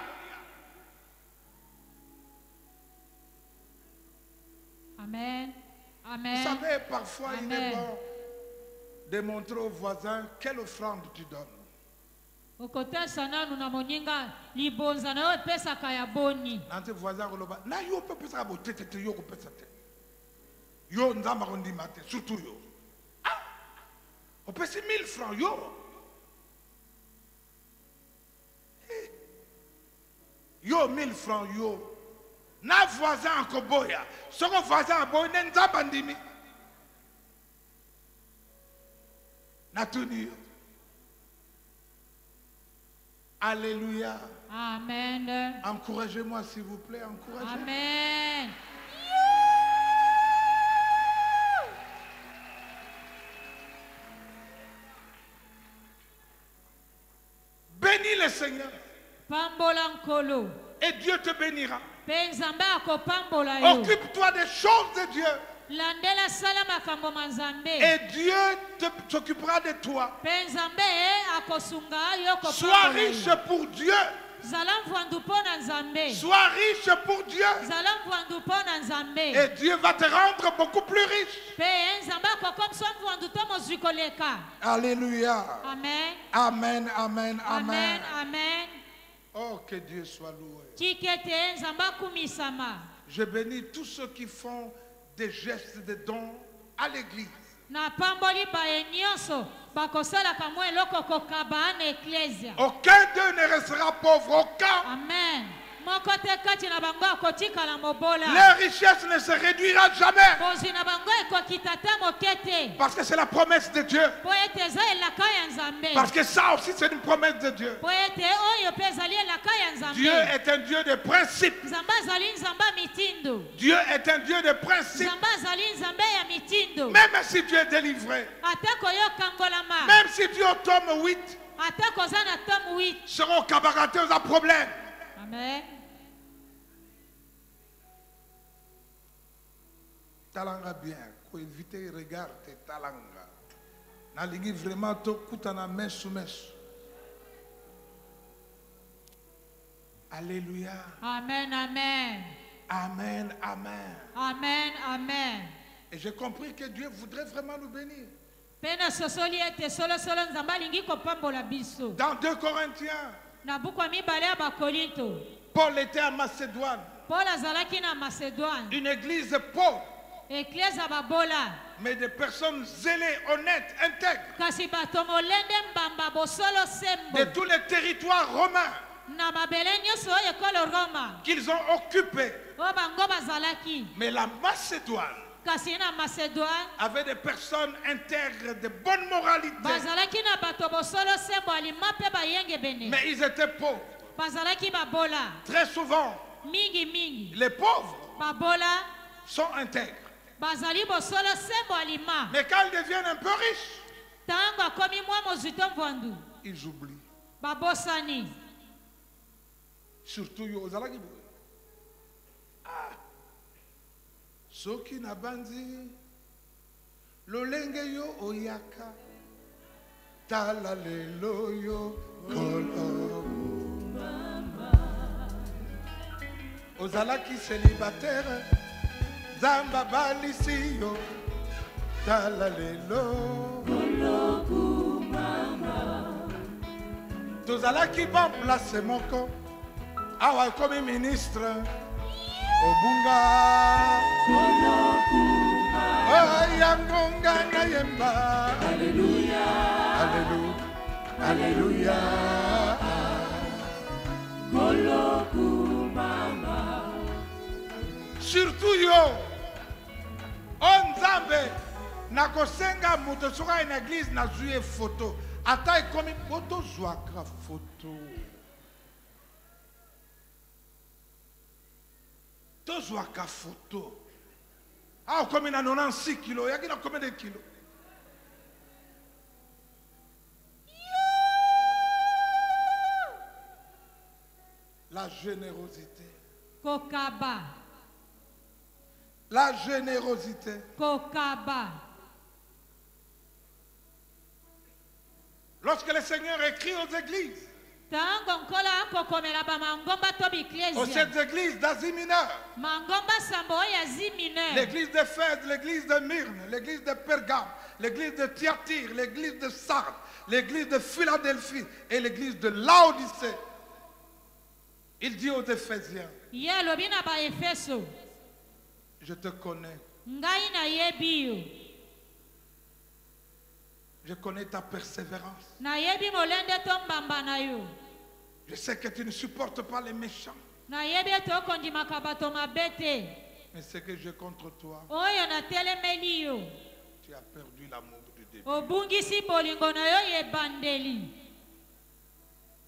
Amen. Vous Amen. savez, parfois il est Amen. bon de montrer aux voisins quelle offrande tu donnes. okotesa nanu na moninga libonza na yo epesaka ya boni. Nante voisin koloba, na yo pe pesa bo tete yo ko pesa te. Yo nzamba kondima te, surtout yo. Ah! On pèse 1000 francs yo. Eh. Yo 1000 francs yo. Na voisin akoboya. Soko voisin aboya ne nzamba ndimi. Na tuni yo. Alléluia. Amen. Encouragez-moi s'il vous plaît, encouragez-moi. Amen. Bénis le Seigneur Pambola nkolo. et Dieu te bénira. Pe nzambe akopambola yo. Occupe-toi des choses de Dieu Landela sala makambo manzambe. et Dieu s'occupera de toi. Pe nzambe akosunga yo kopambola. Sois riche pour Dieu. Zala mvandu po na nzambe. Sois riche pour Dieu Zala mvandu po na nzambe. et Dieu va te rendre beaucoup plus riche. Pe nzambe akokomisa mvandu to mozwi koleka. Alléluia. Amen. Amen, amen, Amen. amen. Amen. Oh, que Dieu soit loué. Tikete nzambe akumisama. Je bénis tous ceux qui font des gestes de dons à l'église. Na pamboli baye nyonso bakosalaka mwa eloko kokaba na eklesia. Aucun d'eux ne restera pauvre, aucun. Amen. Moko te kati na bango akotikala mobola. Leur richesse ne se réduira jamais. Bozwi na bango ekokita te moke te. Parce que c'est la promesse de Dieu. Po ete eza elaka ya nzambe. Parce que ça aussi c'est une promesse de Dieu. Po ete oyo mpe ezali elaka ya nzambe. Dieu est un Dieu de principe. Nzambe azali nzambe ya mitindo. Dieu est un Dieu de principe. Nzambe azali nzambe ya mitindo. Même si tu es délivré, Atako yo kangolama. même si tu es au tome 8, Atako oza na tome 8. seront cabaretés aux problème. Amen. Talanga bien. faut éviter regard te talanga. Nalingi vraiment to kutana mesu mesu. Alléluia. Amen, amen. Amen, amen. Amen, amen. Et j'ai compris que Dieu voudrait vraiment nous bénir. Pena sosoli ete solo solo nzamba alingi kopambola biso. Dans 2 Corinthiens, Na buku ya mibale ya Bakorinto, Paul était à Macédoine, Paul azalaki na Macédoine, une église pauvre, église ya babola, mais des personnes zélées, honnêtes, intègres, kasi bato molende mbamba bosolo sembo de tous les territoires romains na mabele nyonso oyo ekolo Roma qu'ils ont occupés. oyo bango bazalaki. Mais la Macédoine Kasi na Macédoine avait des personnes intègres, de bonne moralité, bazalaki na bato bosolo sembo alima mpe bayenge bene, mais ils étaient pauvres. bazalaki babola Très souvent, mingi les pauvres babola sont intègres. bazali bosolo sembo alima. Mais quand ils deviennent un peu riches, Tango akomi mwa mozito mvandu ils oublient. babosani. Surtout yo ozalaki boye. Ah. Soki na banzi lolenge yo oyaka tala lelo yo kolo. Ozalaki célibataire zamba balisi yo tala lelo kolo mama. Tozalaki bon place moko awa comme ministre obunga yangonga na yemba. Alléluia, alléluia, alléluia. Goloku mama. Surtout yo on Nzambe na kosenga moto soka na église na zuye photo ata ekomi photo zwaka photo. Tozwaka photo. Ah, comme il a 96 kilos. Il y a combien de kilos? La générosité. Kokaba. La générosité. Kokaba. Lorsque le Seigneur écrit aux églises, Tango nkola akokomela ba mangomba to aux biklesia. sept églises d'Asie mineure, Mangomba sambo ya zimine. l'église d'Éphèse, l'église de Myrne, l'église de Pergame, l'église de Thyatire, l'église de Sardes, l'église de Philadelphie et l'église de Laodicée. Il dit aux Éphésiens, Ye lobi na ba Efeso. je te connais, Ngai na yebi yo. je connais ta persévérance. Na yebi molende to mbamba na yo. Je sais que tu ne supportes pas les méchants, Na yebi to kondimaka bato mabete. mais ce que j'ai contre toi, Oyo na telemeli yo. tu as perdu l'amour du début. Obungisi bolingo na yo ye bandeli.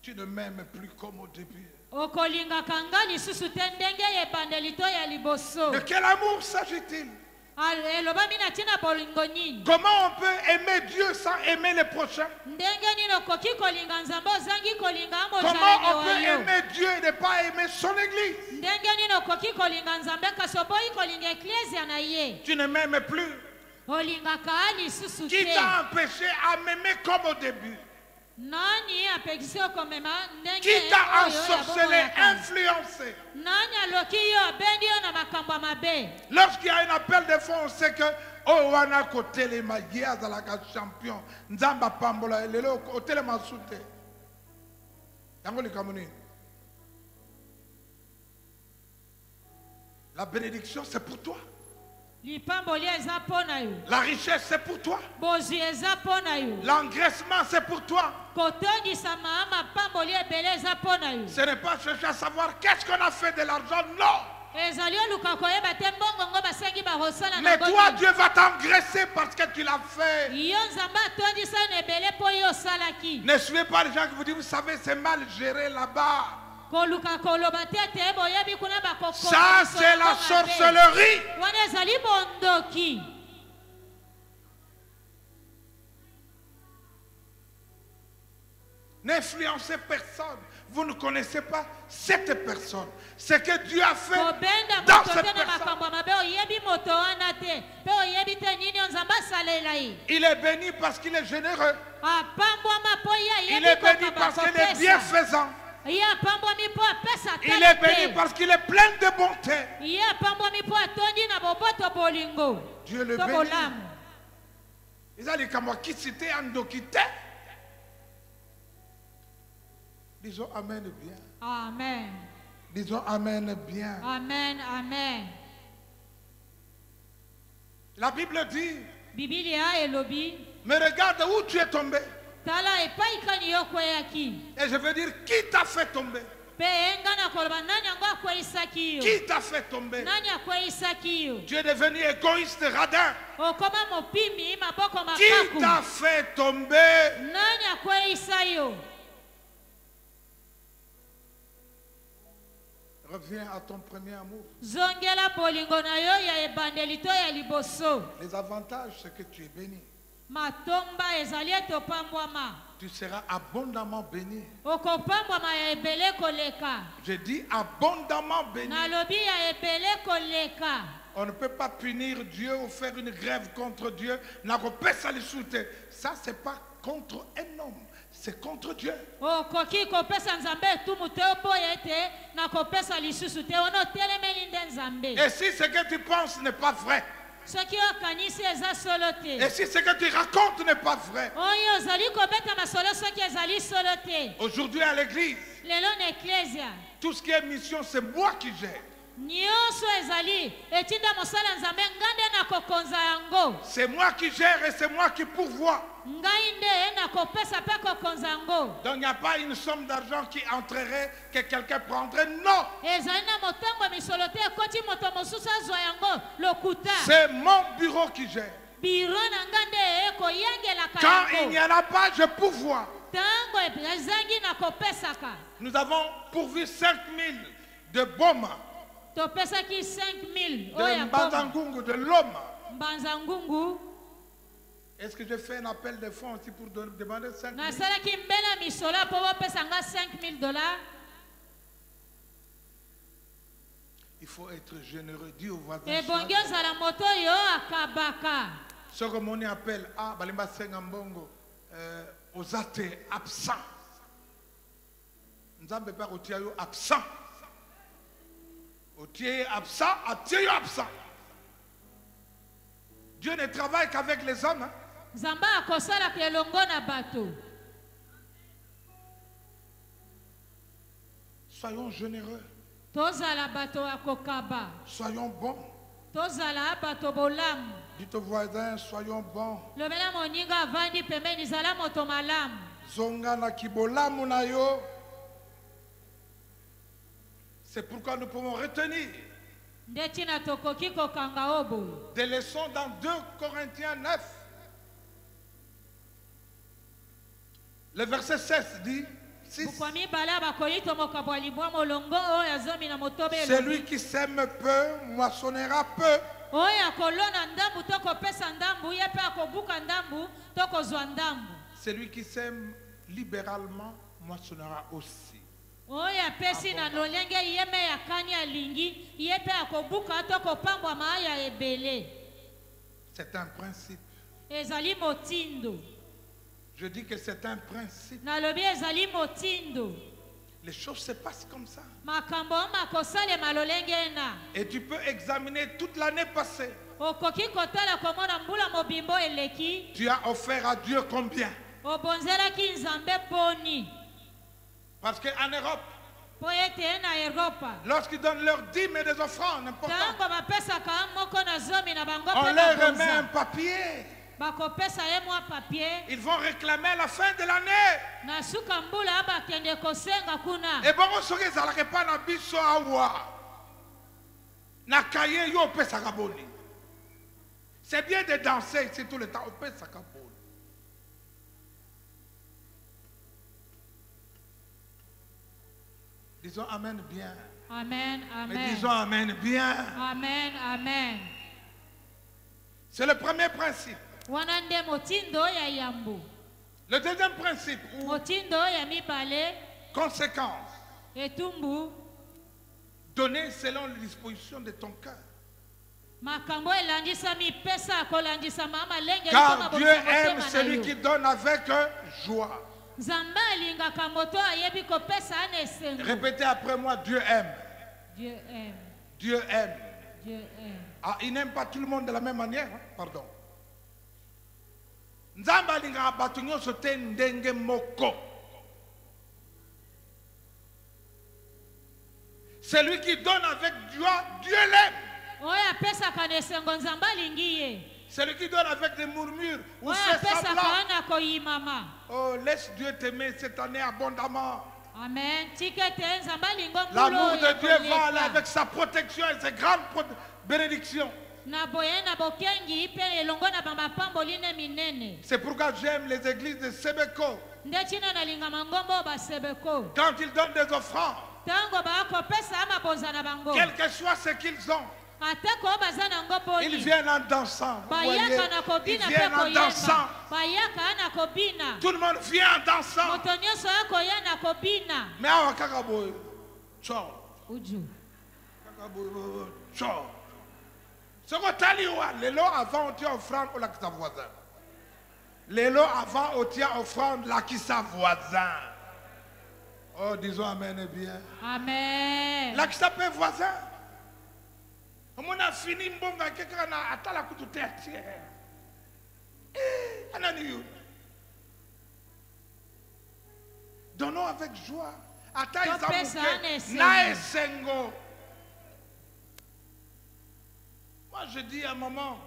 Tu ne m'aimes plus comme au début. Okolinga kanga lisusu te ndenge ye bandeli to ya liboso. De quel amour s'agit-il? Eloba mina tina bolingo nini. Comment on peut aimer Dieu sans aimer les prochains? Ndenge nini okoki kolinga nzambe ozangi kolinga Comment on peut mozalenge wayo. aimer Dieu et ne pas aimer son église? Ndenge nini okoki kolinga nzambe kasi oboyi kolinga eklesia na ye. Tu ne m'aimes plus. Olingaka lisusu Qui te. t'a empêché à m'aimer comme au début? Nani apekisi okomema ndenge Qui t'a oyo ya ensorcelé, bomoyaka. influencé? Nani aloki yo abendi yo na makambo ya mabe. Lorsqu'il y a un appel de fonds, on sait que oh wana kotelema ye azalaka champion nzamba pambola lelo otelema sute yango likambo nini. La bénédiction c'est pour toi, Lipamboli eza mpo na yo. la richesse c'est pour toi, Bozwi eza mpo na yo. l'engraissement c'est pour toi. Kotondisama mapamboli ebele eza mpo na yo. Ce n'est pas chercher à savoir qu'est-ce qu'on a fait de l'argent, non. Ezali oluka koyeba te mbongo ngo basengi bakosala Mais na toi bongo. Dieu va t'engraisser parce que tu l'as fait. Yo nzambe atondisa na ebele mpo yo osalaki. Ne suivez pas les gens qui vous disent vous savez c'est mal géré là-bas. Koluka koloba te te boyebi kuna bakokoma. Ça c'est la sorcellerie. Wana ezali bondoki. N'influencez personne. Vous ne connaissez pas cette personne. Ce que Dieu a fait dans cette personne. Il est béni parce qu'il est généreux. Il est béni parce qu'il est bienfaisant. Il est béni parce qu'il est plein de bonté. Dieu le bénit. Ils ont dit que moi qui citais en dokité. Disons Amen bien. Amen. Disons Amen bien. Amen. Amen. La Bible dit, Biblia elobi. mais regarde où tu es tombé. Tala epai kani yokweyaki. Et je veux dire, qui t'a fait tomber? Pe engana kolba nani ngo akweyisaki yo. Qui t'a fait tomber? Nani akweyisaki yo. Tu es devenu égoïste, radin. Okoma mopimi maboko makaku. Qui t'a fait tomber? Nani akweyisa yo. Reviens à ton premier amour. Zongela bolingo na yo ya ebandelito ya liboso. Les avantages, c'est que tu es béni. Matomba ezali etopambwama. Tu seras abondamment béni. Okopambwama ya ebele koleka. Je dis abondamment béni. Nalobi ya ebele koleka. On ne peut pas punir Dieu ou faire une grève contre Dieu. Ça, c'est pas contre un homme. C'est contre Dieu. Okoki kopesa nzambe tumu te oboye te na kopesa lisusu te ono telemeli nde nzambe. Et si ce que tu penses n'est pas vrai, Soki okanisi eza solo te. et si ce que tu racontes n'est pas vrai, Oyo ozali kobeta masolo soki ezali solo te. aujourd'hui à l'église, Lelo na ecclesia. tout ce qui est mission, c'est moi qui gère. Nyonso ezali etinda mosala nzambe ngande na kokonza yango. C'est moi qui gère et c'est moi qui pourvois. Ngai nde na kopesa pe kokonza yango. Donc il n'y a pas une somme d'argent qui entrerait, que quelqu'un prendrait. Non. Ezali na motango misolo te ekoti moto mosusu azwa yango lokuta. C'est mon bureau qui gère. Biro na ngande ekoyangelaka Quand il yango. n'y en a pas, je pourvois. Tango ezangi na kopesaka. Nous avons pourvu 5000 de baume, Topesaki 5000 de oya poma. Mbazangungu, de l'homme. Mbanzangungu. Est-ce que je fais un appel de fonds aussi pour demander 5 000? Nasalaki mbela misola po bopesanga $5,000. Il faut être généreux. Dis au voisin. Ebongi ozala moto yo akabaka. Ce que mon appelle à Balimba Sengambongo, aux athées absents. Nous avons pas au tiers absent. Au tiers absent, à tiers absent. Dieu ne travaille qu'avec les hommes. Hein? Zamba akosala kelongo na bato. Soyons généreux. Tozala bato akokaba. Soyons bons. Tozala bato bolamu. Dites aux voisins, soyons bons. Lobela moninga avandi pembeni zala moto malamu. Zonga na kibolamu na yo. C'est pourquoi nous pouvons retenir Ndetina tokoki kokanga obo. des leçons dans 2 Corinthiens 9. Le verset 16 dit, 6, Bukwami bala bakoyi tomokabwa libwa molongo oyo azomi na motobe. celui qui sème peu moissonnera peu. Oyo akolona ndambu tokopesa ndambu ye pe akobuka ndambu tokozwa ndambu. Celui qui sème libéralement moissonnera aussi. Oyo apesi na lolenge ye me yakani alingi ye pe akobuka tokopambwa maya ebele. C'est un principe. Ezali motindo. Je dis que c'est un principe. Nalobi ezali motindo. Les choses se passent comme ça. Makambo makosale malolenge na. Et tu peux examiner toute l'année passée. Okoki kotala komona mbula mobimbo eleki. Tu as offert à Dieu combien? Obonzelaki nzambe poni. Parce qu'en Europe, Po ete na Europa. lorsqu'ils donnent leur dîmes et des offrandes importantes, Tango bapesaka moko na zomi na bango on pe leur remet babonza. un papier. Bakopesa ye mwa papier. Ils vont réclamer à la fin de l'année. Na suka mbula abakende kosenga kuna. Et bon, on ne s'arrête pas dans biso awa. Na kaye yo pe sakaboni. C'est bien de danser ici tout le temps. On peut sakaboni. Disons Amen bien. Amen, Mais amen. disons Amen bien. Amen, amen. C'est le premier principe. Wana nde motindo ya yambo. Le deuxième principe ou motindo ya mibale conséquence, etumbu donner selon les dispositions de ton cœur. makambo elandisa mipesa kolandisama malenge Car Dieu aime celui qui donne avec joie. nzambe alingaka moto ayebi kopesa ana esengo. Répétez après moi, Dieu aime. Dieu aime. Dieu aime. Dieu aime. Ah, il n'aime pas tout le monde de la même manière, hein? Pardon. Nzambe alingaka bato nyonso te ndenge moko. Celui qui donne avec joie, Dieu l'aime. Oyo apesaka na esengo nzambe alingi ye. Celui qui donne avec des murmures ou Oyo fait apesaka semblant. ana koyimama. Oh, laisse Dieu t'aimer cette année abondamment. Amen. Tikete nzambe alingo L'amour mpulo de Dieu va aller avec sa protection et ses grandes bénédictions. na boye na bokengi pe elongo na bamapamboli ne minene. C'est pourquoi j'aime les églises de Sebeko. Nde tina nalinga mangombo basebeko. Quand ils donnent des offrandes, Tango bakopesa amabonza na bango. quel que soit ce qu'ils ont, Atako baza na ngo boni. ils viennent en dansant. Vous voyez, Bayaka na ils kobina viennent pe en koyemba. dansant. Bayaka na kobina. Tout le monde vient en dansant. Moto nyonso akoya na kobina. Mais awa kaka boye, ciao. Uju. Kaka boye, ciao. Ce qu'on t'a dit, les lots avant, on tient offrande au lac voisin. Les lots avant, on tient offrande là qui sa voisin. Oh, disons amen et bien. Amen. Là qui s'appelle voisin. On a fini mbonga quelqu'un a atala kutu terre. Anani. Donnons avec joie. Ata isamuke na esengo. Moi je dis à maman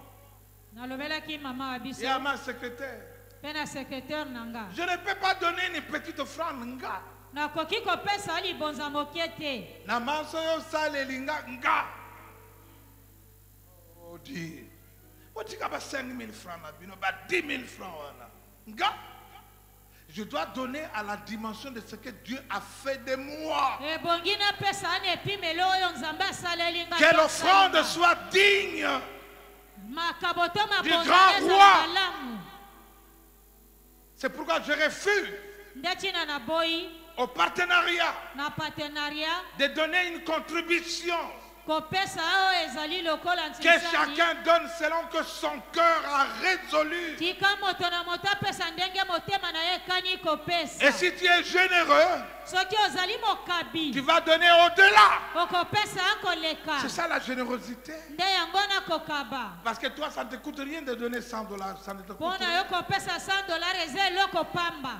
Nalobelaki mama abiso. et à ma secrétaire, Pena secrétaire nanga. je ne peux pas donner une petite offrande nga. Nakoki kopesa libonza mokie te. Na manso yo sale linga nga. Oh di. Otika ba 5 000 francs na bino ba 10 000 francs wana. Nga. Je dois donner à la dimension de ce que Dieu a fait de moi. Ebongi na pesa ane epimelo oyo nzambe asaleli nga. Que l'offrande soit digne Makaboto du mabonza grand eza roi. malamu. C'est pourquoi je refuse Nde tina na boyi au partenariat na partenariat de donner une contribution. kopesa oyo ezali lokola Que chacun donne selon que son cœur a résolu. tika moto na moto apesa ndenge motema na ye ekani kopesa. Et si tu es généreux, Soki ozali mokabi tu vas donner au-delà. okopesa akoleka. C'est ça la générosité. Nde yango nakokaba. Parce que toi, ça ne te coûte rien de donner 100 $. Ça ne te coûte Mpona rien. yo kopesa $100 eza eloko pamba.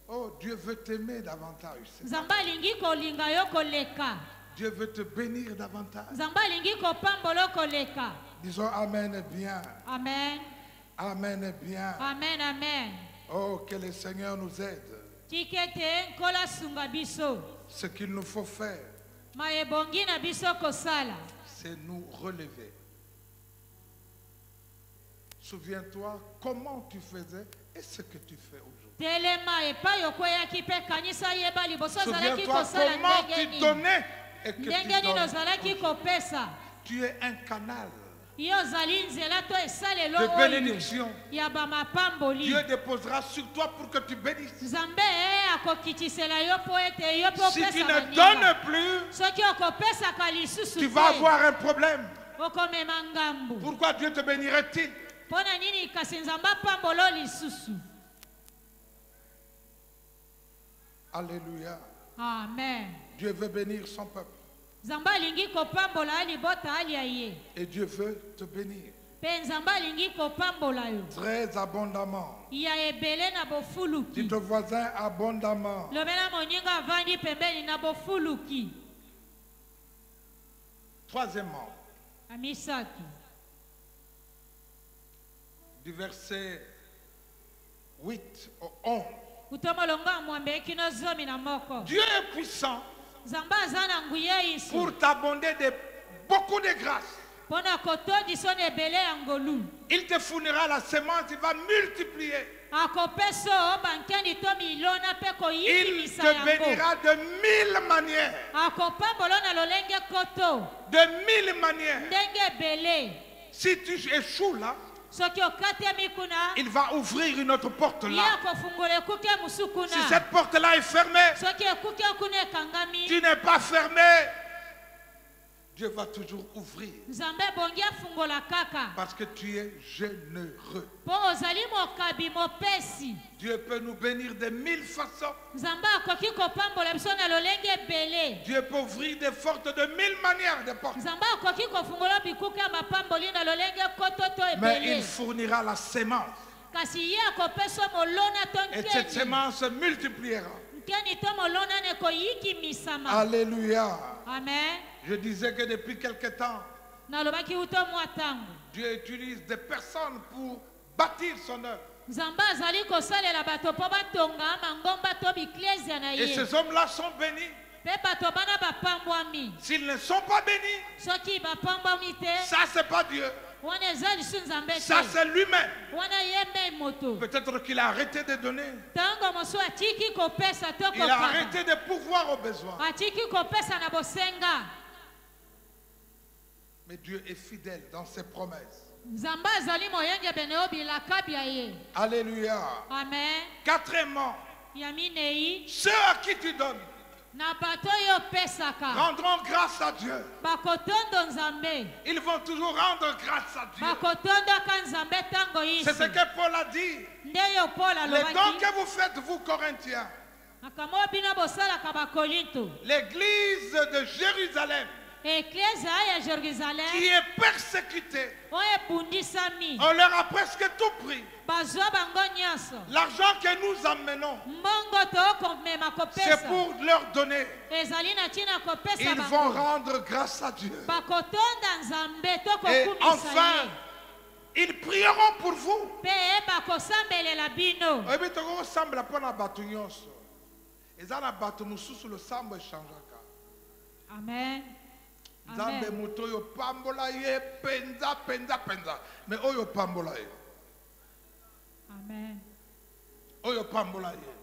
Oh, Dieu veut t'aimer davantage. Nzambe alingi kolinga yo koleka. Dieu veut te bénir davantage. Nzambe alingi kopambola koleka. Disons Amen et bien. Amen. Amen et bien. Amen, amen. Oh, que le Seigneur nous aide. Tikete nkola sunga biso. Ce qu'il nous faut faire, Mayebongi na biso kosala. c'est nous relever. Souviens-toi comment tu faisais et ce que tu fais aujourd'hui. Telema epai okweyaki mpe kanisa yeba liboso ozalaki Souviens-toi kosala comment ndenge tu nini. donnais et que Ndenge tu nini donnes. ozalaki kopesa. Tu es un canal Yo ozali nzela to esalelo de oyo bénédiction. ya bamapamboli. Dieu déposera sur toi pour que tu bénisses. Nzambe akokitisela yo mpo ete yo mpe Si tu opesa ne baninga. donnes plus, Soki okopesaka lisusu tu vas te, avoir un problème. okomema ngambu. Pourquoi Dieu te bénirait-il? Mpo na nini kasi nzambe apambola lisusu? Alléluia. Amen. Dieu veut bénir son peuple. Nzambe alingi kopambola libota alia ye. Et Dieu veut te bénir Mpe nzambe alingi kopambola yo. très abondamment. Ya ebele na bofuluki. Dis ton voisin abondamment. Lobela moninga avandi pembeni na bofuluki. Troisièmement, Amisaki. du verset 8 au 11. Utomolonga mwambe kino zomi na moko. Dieu est puissant Nzambe aza na nguya isu. pour t'abonder de beaucoup de grâce. Pona kotondi son ebele ya ngolu. Il te fournira la semence, il va multiplier. Akopeso bankendi to milona pe Il koyibisa te yango. bénira de 1000 manières. Akopambola na lolenge koto. De 1000 manières. Ndenge ebele. Si tu échoues là, il va ouvrir une autre porte là. Si Si cette porte-là est fermée, tu n'es pas fermé. Dieu va toujours ouvrir parce que tu es généreux. Dieu peut nous bénir de 1000 façons. Dieu peut ouvrir des portes de 1000 manières de portes. Mais il fournira la sémence. Et cette sémence se multipliera. Alléluia. Amen. Je disais que depuis quelque temps, Dieu utilise des personnes pour bâtir son œuvre. Et ces hommes-là sont bénis. S'ils ne sont pas bénis, ça c'est pas Dieu. Ça c'est lui-même. Peut-être qu'il a arrêté de donner. Il a arrêté de pourvoir aux besoins. Mais Dieu est fidèle dans ses promesses. Alléluia. Amen. Quatrièmement, ceux à qui tu donnes rendront grâce à Dieu. Ils vont toujours rendre grâce à Dieu. C'est ce que Paul a dit. Les dons que vous faites, vous Corinthiens, l'église de Jérusalem, qui est persécutée, on leur a presque tout pris. L'argent que nous amenons, c'est pour leur donner. Ils vont rendre grâce à Dieu. Et enfin, ils prieront pour vous. Amen. Nzambe moto yo pambola ye penza penza penza, mais oyo pambola ye. Amen. Oyo pambola ye.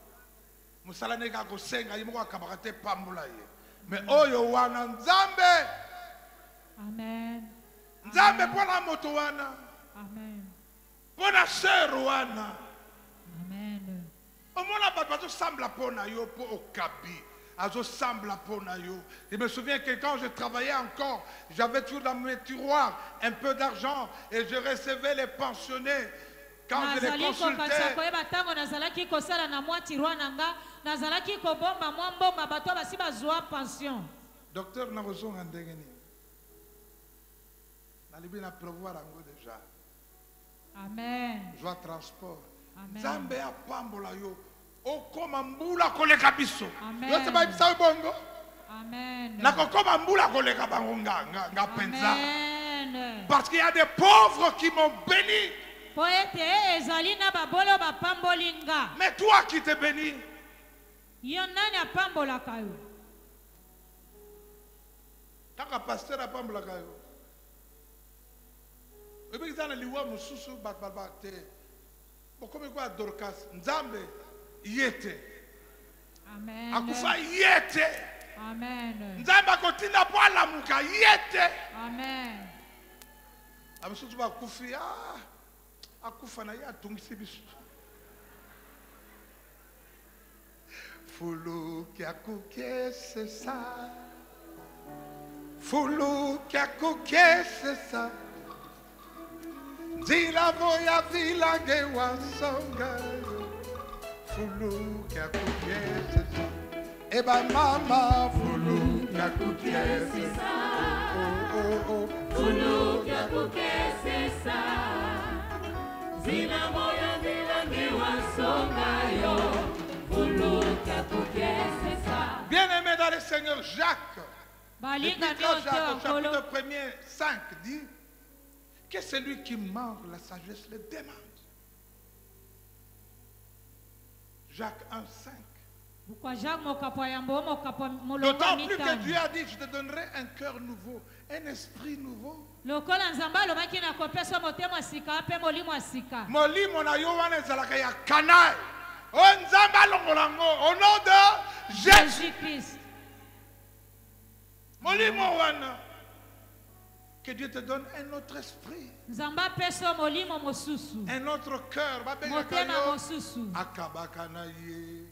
Musala neka ko senga yimo akabakate pambola ye. Mais oyo wana Nzambe. Amen. Nzambe pona moto wana. Amen. Pona sœur wana. Amen. Omona bato sambla pona yo po okabi. Je me souviens que quand je travaillais encore, j'avais toujours dans mes tiroirs un peu d'argent et je recevais les pensionnés. Quand je les consultais, docteur n'a reçu un dégât. N'a prévoir déjà. Amen. Joie transport. Amen. Zambé a pambola yo. Okoma mbula koleka biso. Amen. Bongo. Amen. Nakokoma mbula koleka bango nga penza. Amen. Parce qu'il y a des pauvres qui m'ont béni. Mais toi qui t'es béni, tant que pasteur a pambola kayo. Ebe kizana liwa mususu bakbalbate. Bokome kwa Dorcas Nzambe yete. Amen. Akufa yete. Amen. Nzambe akotinda po alamuka yete. Amen. Amususu bakufi akufa na ya tungisi biso. Fulu kyakuke c'est ça. Fulu kyakuke c'est ça. Zila voya vilange wasonga. Fulu kyakuke c'est ça. Eba mama fulu kyakuke c'est ça. Fulu kyakuke c'est ça. Zila voya vilange wasonga yo. Fulu kyakuke c'est ça. Bien-aimé dans le Seigneur, Jacques, L'Épître au chapitre 1er 5 dit que celui qui manque la sagesse le demande. Jacques 1,5. D'autant plus que Dieu a dit, je te donnerai un cœur nouveau, un esprit nouveau. Molimo na yo wana ezalaka ya kanai. O Nzamba longolango au nom de Jésus-Christ. Molimo wana Que Dieu te donne un autre esprit, nzamba peso molimo mosusu un autre cœur. motema mosusu Akabakanaye.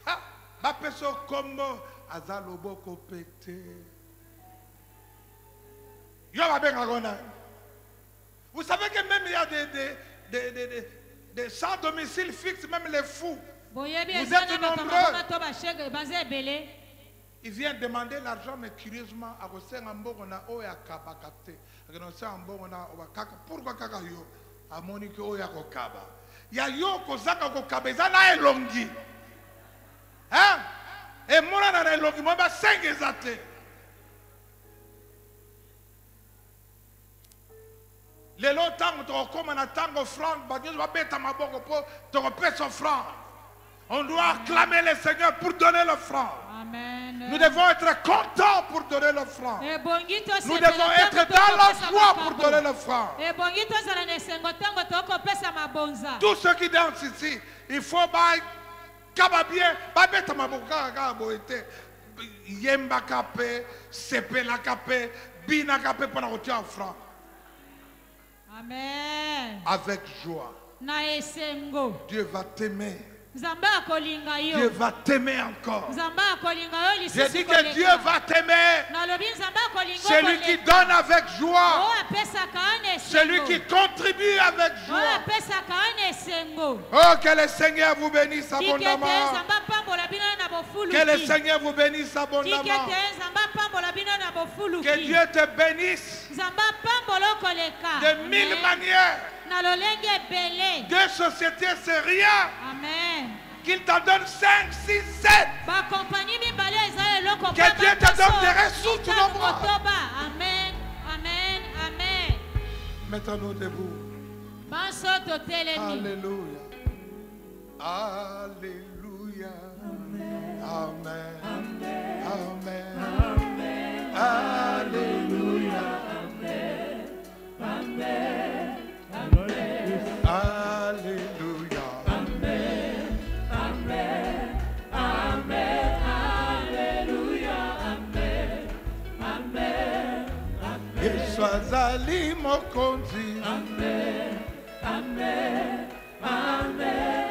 Ha, ba peso kombo azaloboko pete. Yo va bien agona. Vous savez que même il y a des sans domicile fixe, même les fous. Vous êtes nombreux. Il vient demander l'argent, mais curieusement, à Rosengamborona, Oya Kabakate. Pourquoi Kakayo? À Monique Oya Kokaba. Yayo Kozaka Kokaba, Zana Elongi. Hein? Et moi, dans Elongi, moi, je suis 5 exatés. Les lots comme on attend au franc, Dieu va mettre ma bonne pour te repayer son franc. On doit acclamer le Seigneur pour donner le franc. Amen. Nous devons être contents pour donner le franc. Nous devons être dans la joie pour donner le franc. Tous ceux qui dansent ici, il faut bien, mettre ma bonne yemba kapé, sepe la kapé, bina kapé pour la retirer en franc. Amen. Avec joie. Dieu va t'aimer. Dieu va t'aimer encore. J'ai dit que Dieu va t'aimer. Celui qui donne avec joie. Celui qui contribue avec joie. Oh, que le Seigneur vous bénisse abondamment. Que le Seigneur vous bénisse abondamment. Que Dieu te bénisse de 1000 manières. Deux sociétés, c'est rien. Amen. Qu'il t'en donne 5, 6, 7. Que Dieu te donne des ressources nombreuses. Amen. Amen. Amen. Mettons-nous debout. Alléluia. Alléluia. Amen. Amen. Amen. Alléluia. Amen. Amen. Alléluia. Amen. Amen. Amen. Alléluia. Amen. Amen. Et sois Ali Mokonzi. Amen. Amen. Amen.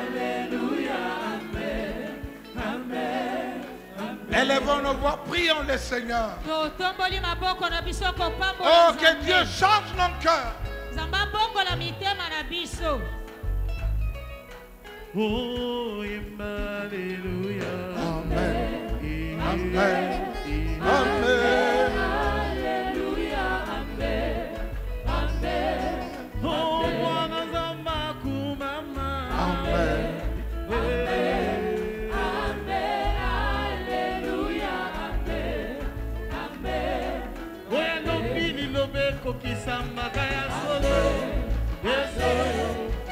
Alléluia. Amen. Amen. Élevons nos voix, prions le Seigneur. Oh, que Dieu change nos cœurs. Oh, Alléluia. Amen. Amen. Amen. Alléluia. Amen. Amen. Oh, Bwana Zamba kumama. Amen. Amen. Alléluia. Amen. Amen. Oya no bini lobeko kisamba kaya solo. Yes,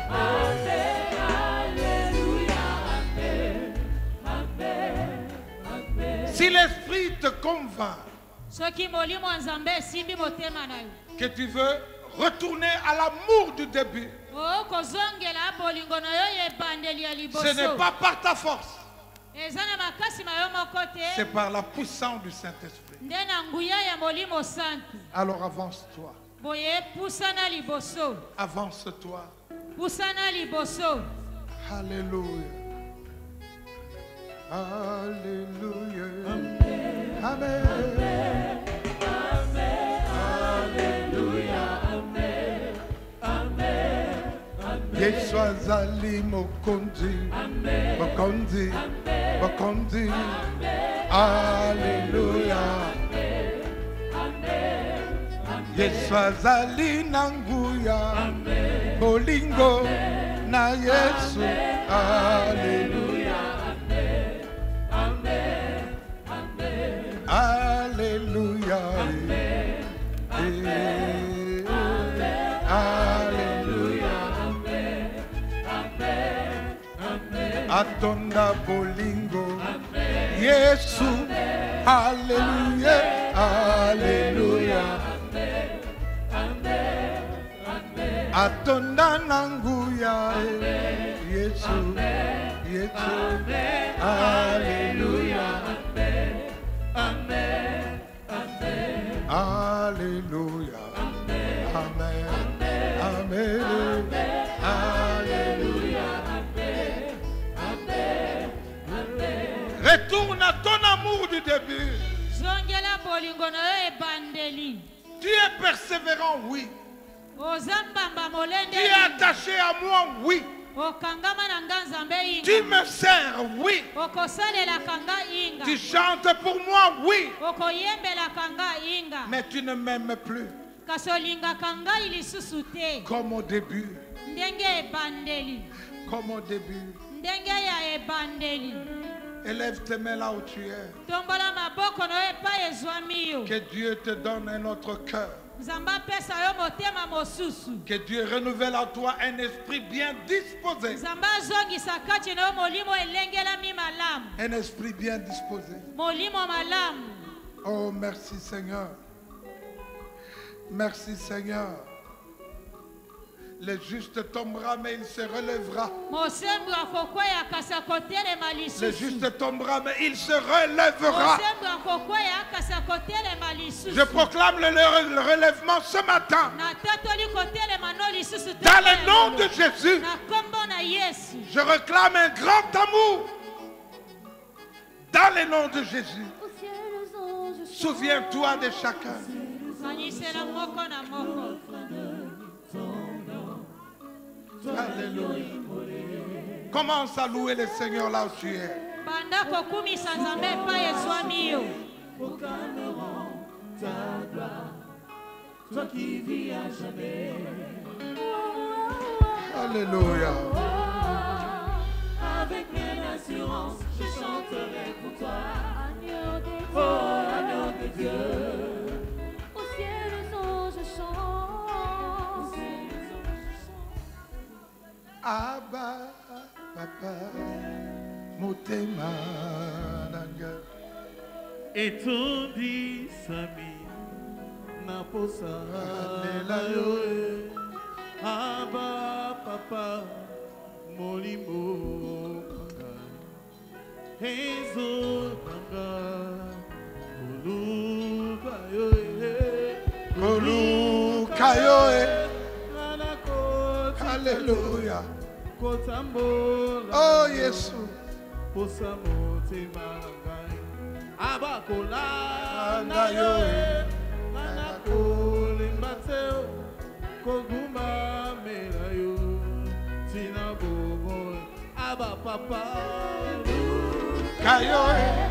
Amen. Alléluia. Amen. Amen. Amen. Si l'Esprit te convainc que tu veux retourner à l'amour du début, ce n'est pas par ta force, c'est par la puissance du Saint-Esprit. Alors avance-toi. Avance-toi. Alléluia. Alléluia. Amen. Amen. Alléluia. Amen. Amen. Yeshua Ali Mokonzi. Mokonzi. Mokonzi. Alléluia. Yeshua Ali Nanguya. Bolingo na Yesu. Alléluia. Alléluia. Alléluia. Atonda bolingo. Yesu. Alléluia. Alléluia. Atonda nanguya. Yesu. Yesu. Alléluia. Amen. Alléluia. Amen. Amen. Alléluia. Retourne à ton amour du début. zongela bolingo na yo ebandeli. Tu es persévérant, oui. oza mbamba molende. Tu es attaché à moi, oui. okangama na nga nzambe inga. Tu me sers, oui. okosalelaka nga inga. Tu chantes pour moi, oui. okoyembelaka nga inga. Mais tu ne m'aimes plus kasi olingaka ngai lisusu te. comme au début. ndenge ebandeli. Comme au début. ndenge ya ebandeli. Élève tes mains là où tu es. tombola maboko na yo epai ezwami yo. Que Dieu te donne un autre cœur. nzambe apesa yo motema mosusu. Que Dieu renouvelle en toi un esprit bien disposé. nzambe azongisa kati na yo molimo elengelami malamu. Un esprit bien disposé. molimo malamu. Oh, merci Seigneur. Merci Seigneur. Le juste tombera, mais il se relèvera. mosembu akokwea kasi akotelema Le lisusu. juste tombera, mais il se relèvera. mosembu akokwea kasi akotelema lisusu. Je proclame le relèvement ce matin. natatoli kotelema no lisusu. Dans le nom de Jésus, na kombo na yesu. je réclame un grand amour. Dans le nom de Jésus, souviens-toi de chacun. zanyisela moko na moko. Alléluia. Commence à louer le Seigneur là où tu es. banda kokumisa nzambe epai ezwami yo. Aucun ne rend ta gloire, toi qui vis à jamais. Alléluia. Avec pleine assurance, je chanterai pour toi. Oh, agneau de Dieu. Au ciel, les anges chantent. Abba, papa, motema nanga. etondi sami na posa na yo aba papa molimo kanga ezo nanga koluka yo Koluka yo. anako Alléluia. kotambola Oh Yesu. posa motema ngai abakola na Na yo yo. anakolemba te koguma mela yo tina bobo aba papa Kayo.